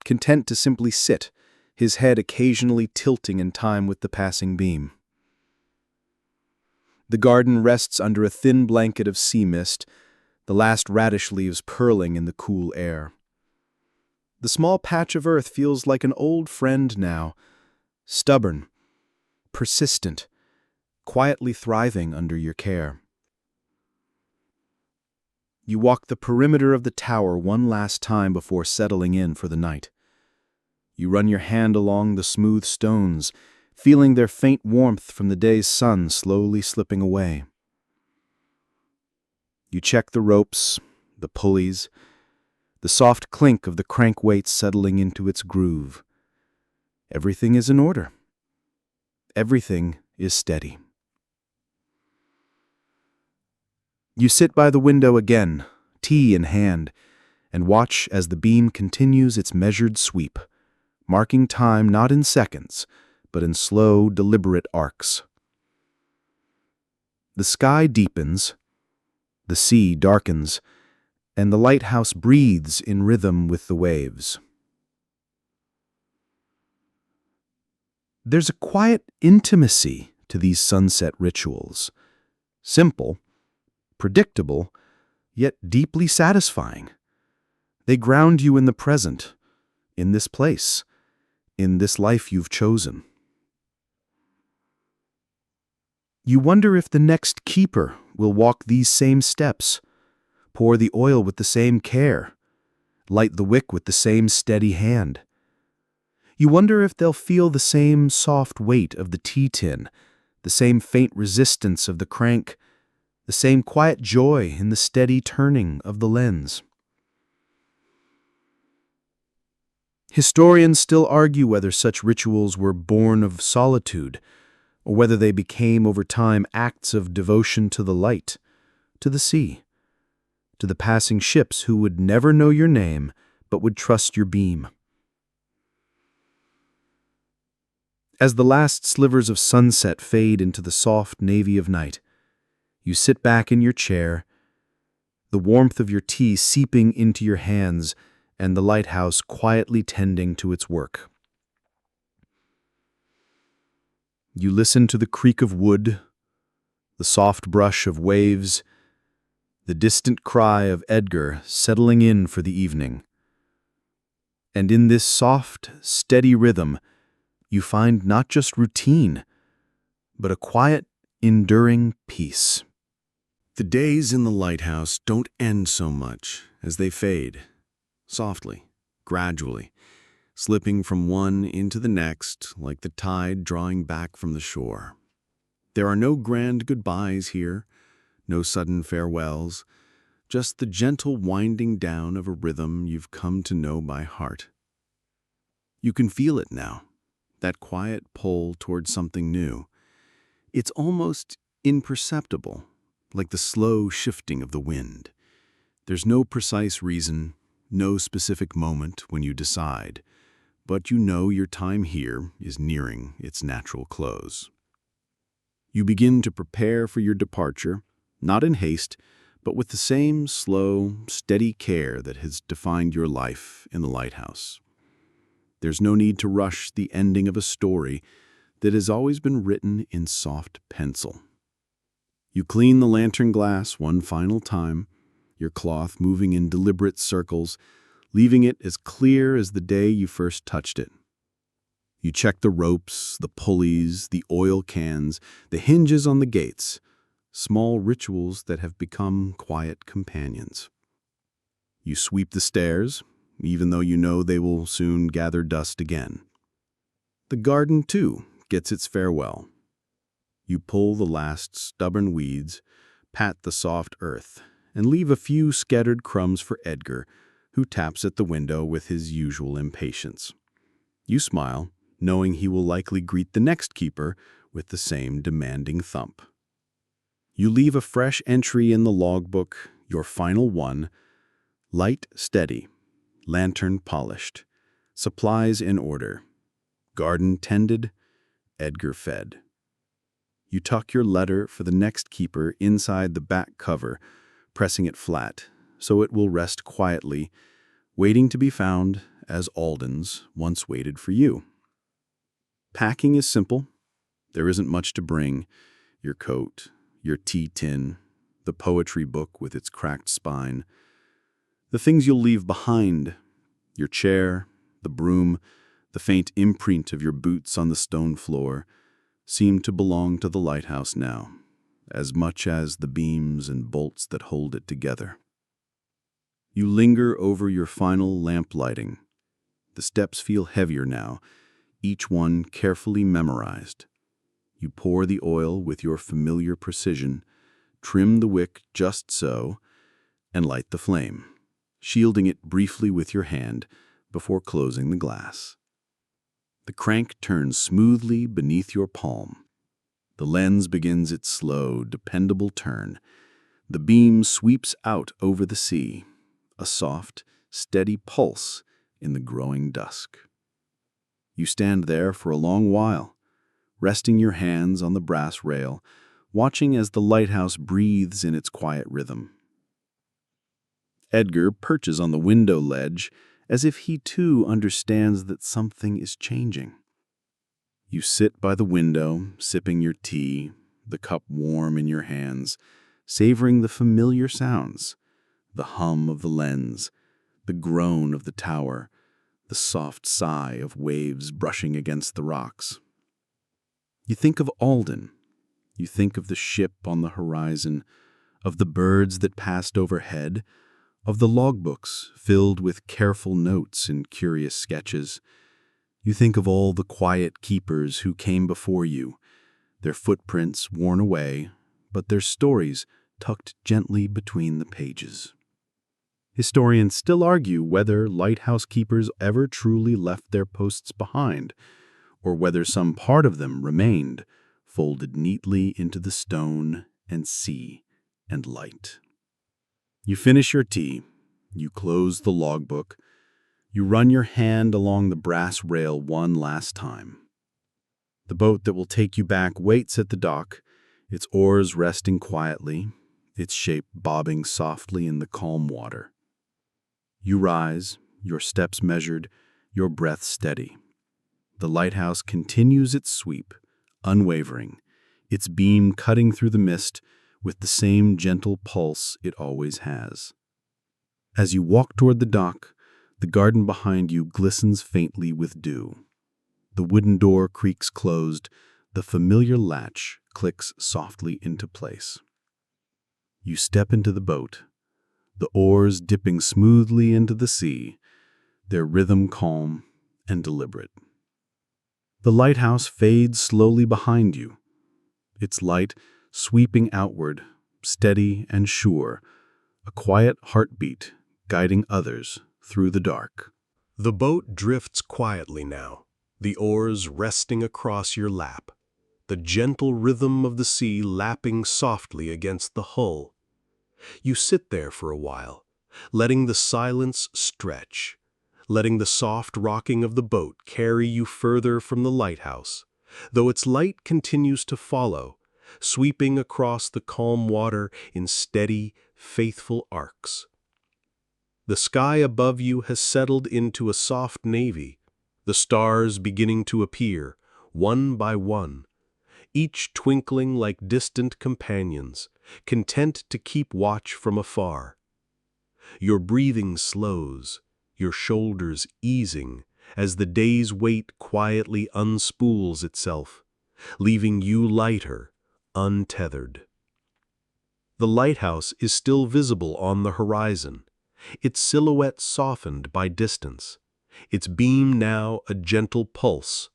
content to simply sit, his head occasionally tilting in time with the passing beam. The garden rests under a thin blanket of sea mist, the last radish leaves purling in the cool air. The small patch of earth feels like an old friend now, stubborn, persistent, quietly thriving under your care. You walk the perimeter of the tower one last time before settling in for the night. You run your hand along the smooth stones, feeling their faint warmth from the day's sun slowly slipping away. You check the ropes, the pulleys, the soft clink of the crank weight settling into its groove. Everything is in order. Everything is steady. You sit by the window again, tea in hand, and watch as the beam continues its measured sweep, marking time not in seconds, but in slow, deliberate arcs. The sky deepens, the sea darkens, and the lighthouse breathes in rhythm with the waves. There's a quiet intimacy to these sunset rituals. Simple, predictable, yet deeply satisfying. They ground you in the present, in this place, in this life you've chosen. You wonder if the next keeper will walk these same steps, pour the oil with the same care, light the wick with the same steady hand. You wonder if they'll feel the same soft weight of the tea tin, the same faint resistance of the crank, the same quiet joy in the steady turning of the lens. Historians still argue whether such rituals were born of solitude, or whether they became over time acts of devotion to the light, to the sea, to the passing ships who would never know your name but would trust your beam. As the last slivers of sunset fade into the soft navy of night, you sit back in your chair, the warmth of your tea seeping into your hands and the lighthouse quietly tending to its work. You listen to the creak of wood, the soft brush of waves, the distant cry of Edgar settling in for the evening. And in this soft, steady rhythm, you find not just routine, but a quiet, enduring peace. The days in the lighthouse don't end so much as they fade, softly, gradually, slipping from one into the next like the tide drawing back from the shore. There are no grand goodbyes here, no sudden farewells, just the gentle winding down of a rhythm you've come to know by heart. You can feel it now, that quiet pull towards something new. It's almost imperceptible, like the slow shifting of the wind. There's no precise reason, no specific moment when you decide, but you know your time here is nearing its natural close. You begin to prepare for your departure, not in haste, but with the same slow, steady care that has defined your life in the lighthouse. There's no need to rush the ending of a story that has always been written in soft pencil. You clean the lantern glass one final time, your cloth moving in deliberate circles, leaving it as clear as the day you first touched it. You check the ropes, the pulleys, the oil cans, the hinges on the gates, small rituals that have become quiet companions. You sweep the stairs, even though you know they will soon gather dust again. The garden, too, gets its farewell. You pull the last stubborn weeds, pat the soft earth, and leave a few scattered crumbs for Edgar, who taps at the window with his usual impatience. You smile, knowing he will likely greet the next keeper with the same demanding thump. You leave a fresh entry in the logbook, your final one: light steady, lantern polished, supplies in order, garden tended, Edgar fed. You tuck your letter for the next keeper inside the back cover, pressing it flat, so it will rest quietly, waiting to be found as Alden's once waited for you. Packing is simple. There isn't much to bring: your coat, your tea tin, the poetry book with its cracked spine. The things you'll leave behind: your chair, the broom, the faint imprint of your boots on the stone floor, seem to belong to the lighthouse now, as much as the beams and bolts that hold it together. You linger over your final lamp lighting. The steps feel heavier now, each one carefully memorized. You pour the oil with your familiar precision, trim the wick just so, and light the flame, shielding it briefly with your hand before closing the glass. The crank turns smoothly beneath your palm. The lens begins its slow, dependable turn. The beam sweeps out over the sea, a soft, steady pulse in the growing dusk. You stand there for a long while, resting your hands on the brass rail, watching as the lighthouse breathes in its quiet rhythm. Edgar perches on the window ledge as if he too understands that something is changing. You sit by the window, sipping your tea, the cup warm in your hands, savoring the familiar sounds: the hum of the lens, the groan of the tower, the soft sigh of waves brushing against the rocks. You think of Alden. You think of the ship on the horizon, of the birds that passed overhead, of the logbooks filled with careful notes and curious sketches. You think of all the quiet keepers who came before you, their footprints worn away, but their stories tucked gently between the pages. Historians still argue whether lighthouse keepers ever truly left their posts behind, or whether some part of them remained, folded neatly into the stone and sea and light. You finish your tea, you close the logbook, you run your hand along the brass rail one last time. The boat that will take you back waits at the dock, its oars resting quietly, its shape bobbing softly in the calm water. You rise, your steps measured, your breath steady. The lighthouse continues its sweep, unwavering, its beam cutting through the mist with the same gentle pulse it always has. As you walk toward the dock, the garden behind you glistens faintly with dew. The wooden door creaks closed, the familiar latch clicks softly into place. You step into the boat, the oars dipping smoothly into the sea, their rhythm calm and deliberate. The lighthouse fades slowly behind you, its light sweeping outward, steady and sure, a quiet heartbeat guiding others through the dark. The boat drifts quietly now, the oars resting across your lap, the gentle rhythm of the sea lapping softly against the hull. You sit there for a while, letting the silence stretch, letting the soft rocking of the boat carry you further from the lighthouse, though its light continues to follow, sweeping across the calm water in steady, faithful arcs. The sky above you has settled into a soft navy, the stars beginning to appear, one by one, each twinkling like distant companions, content to keep watch from afar. Your breathing slows, your shoulders easing, as the day's weight quietly unspools itself, leaving you lighter, untethered. The lighthouse is still visible on the horizon, its silhouette softened by distance, its beam now a gentle pulse,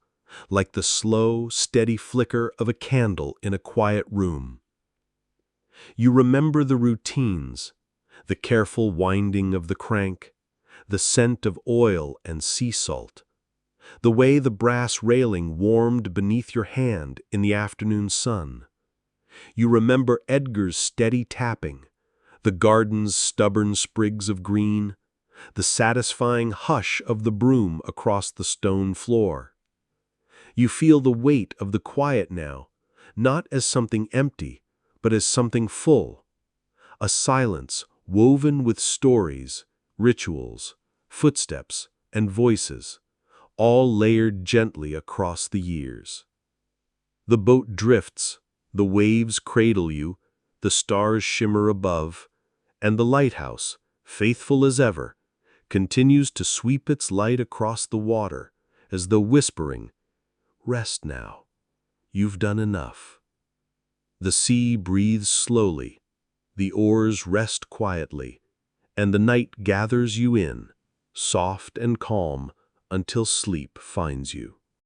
like the slow, steady flicker of a candle in a quiet room. You remember the routines, the careful winding of the crank, the scent of oil and sea salt, the way the brass railing warmed beneath your hand in the afternoon sun. You remember Edgar's steady tapping, the garden's stubborn sprigs of green, the satisfying hush of the broom across the stone floor. You feel the weight of the quiet now, not as something empty, but as something full, a silence woven with stories, rituals, footsteps, and voices, all layered gently across the years. The boat drifts, the waves cradle you, the stars shimmer above, and the lighthouse, faithful as ever, continues to sweep its light across the water, as though whispering, "Rest now. You've done enough." The sea breathes slowly, the oars rest quietly, and the night gathers you in, soft and calm, until sleep finds you.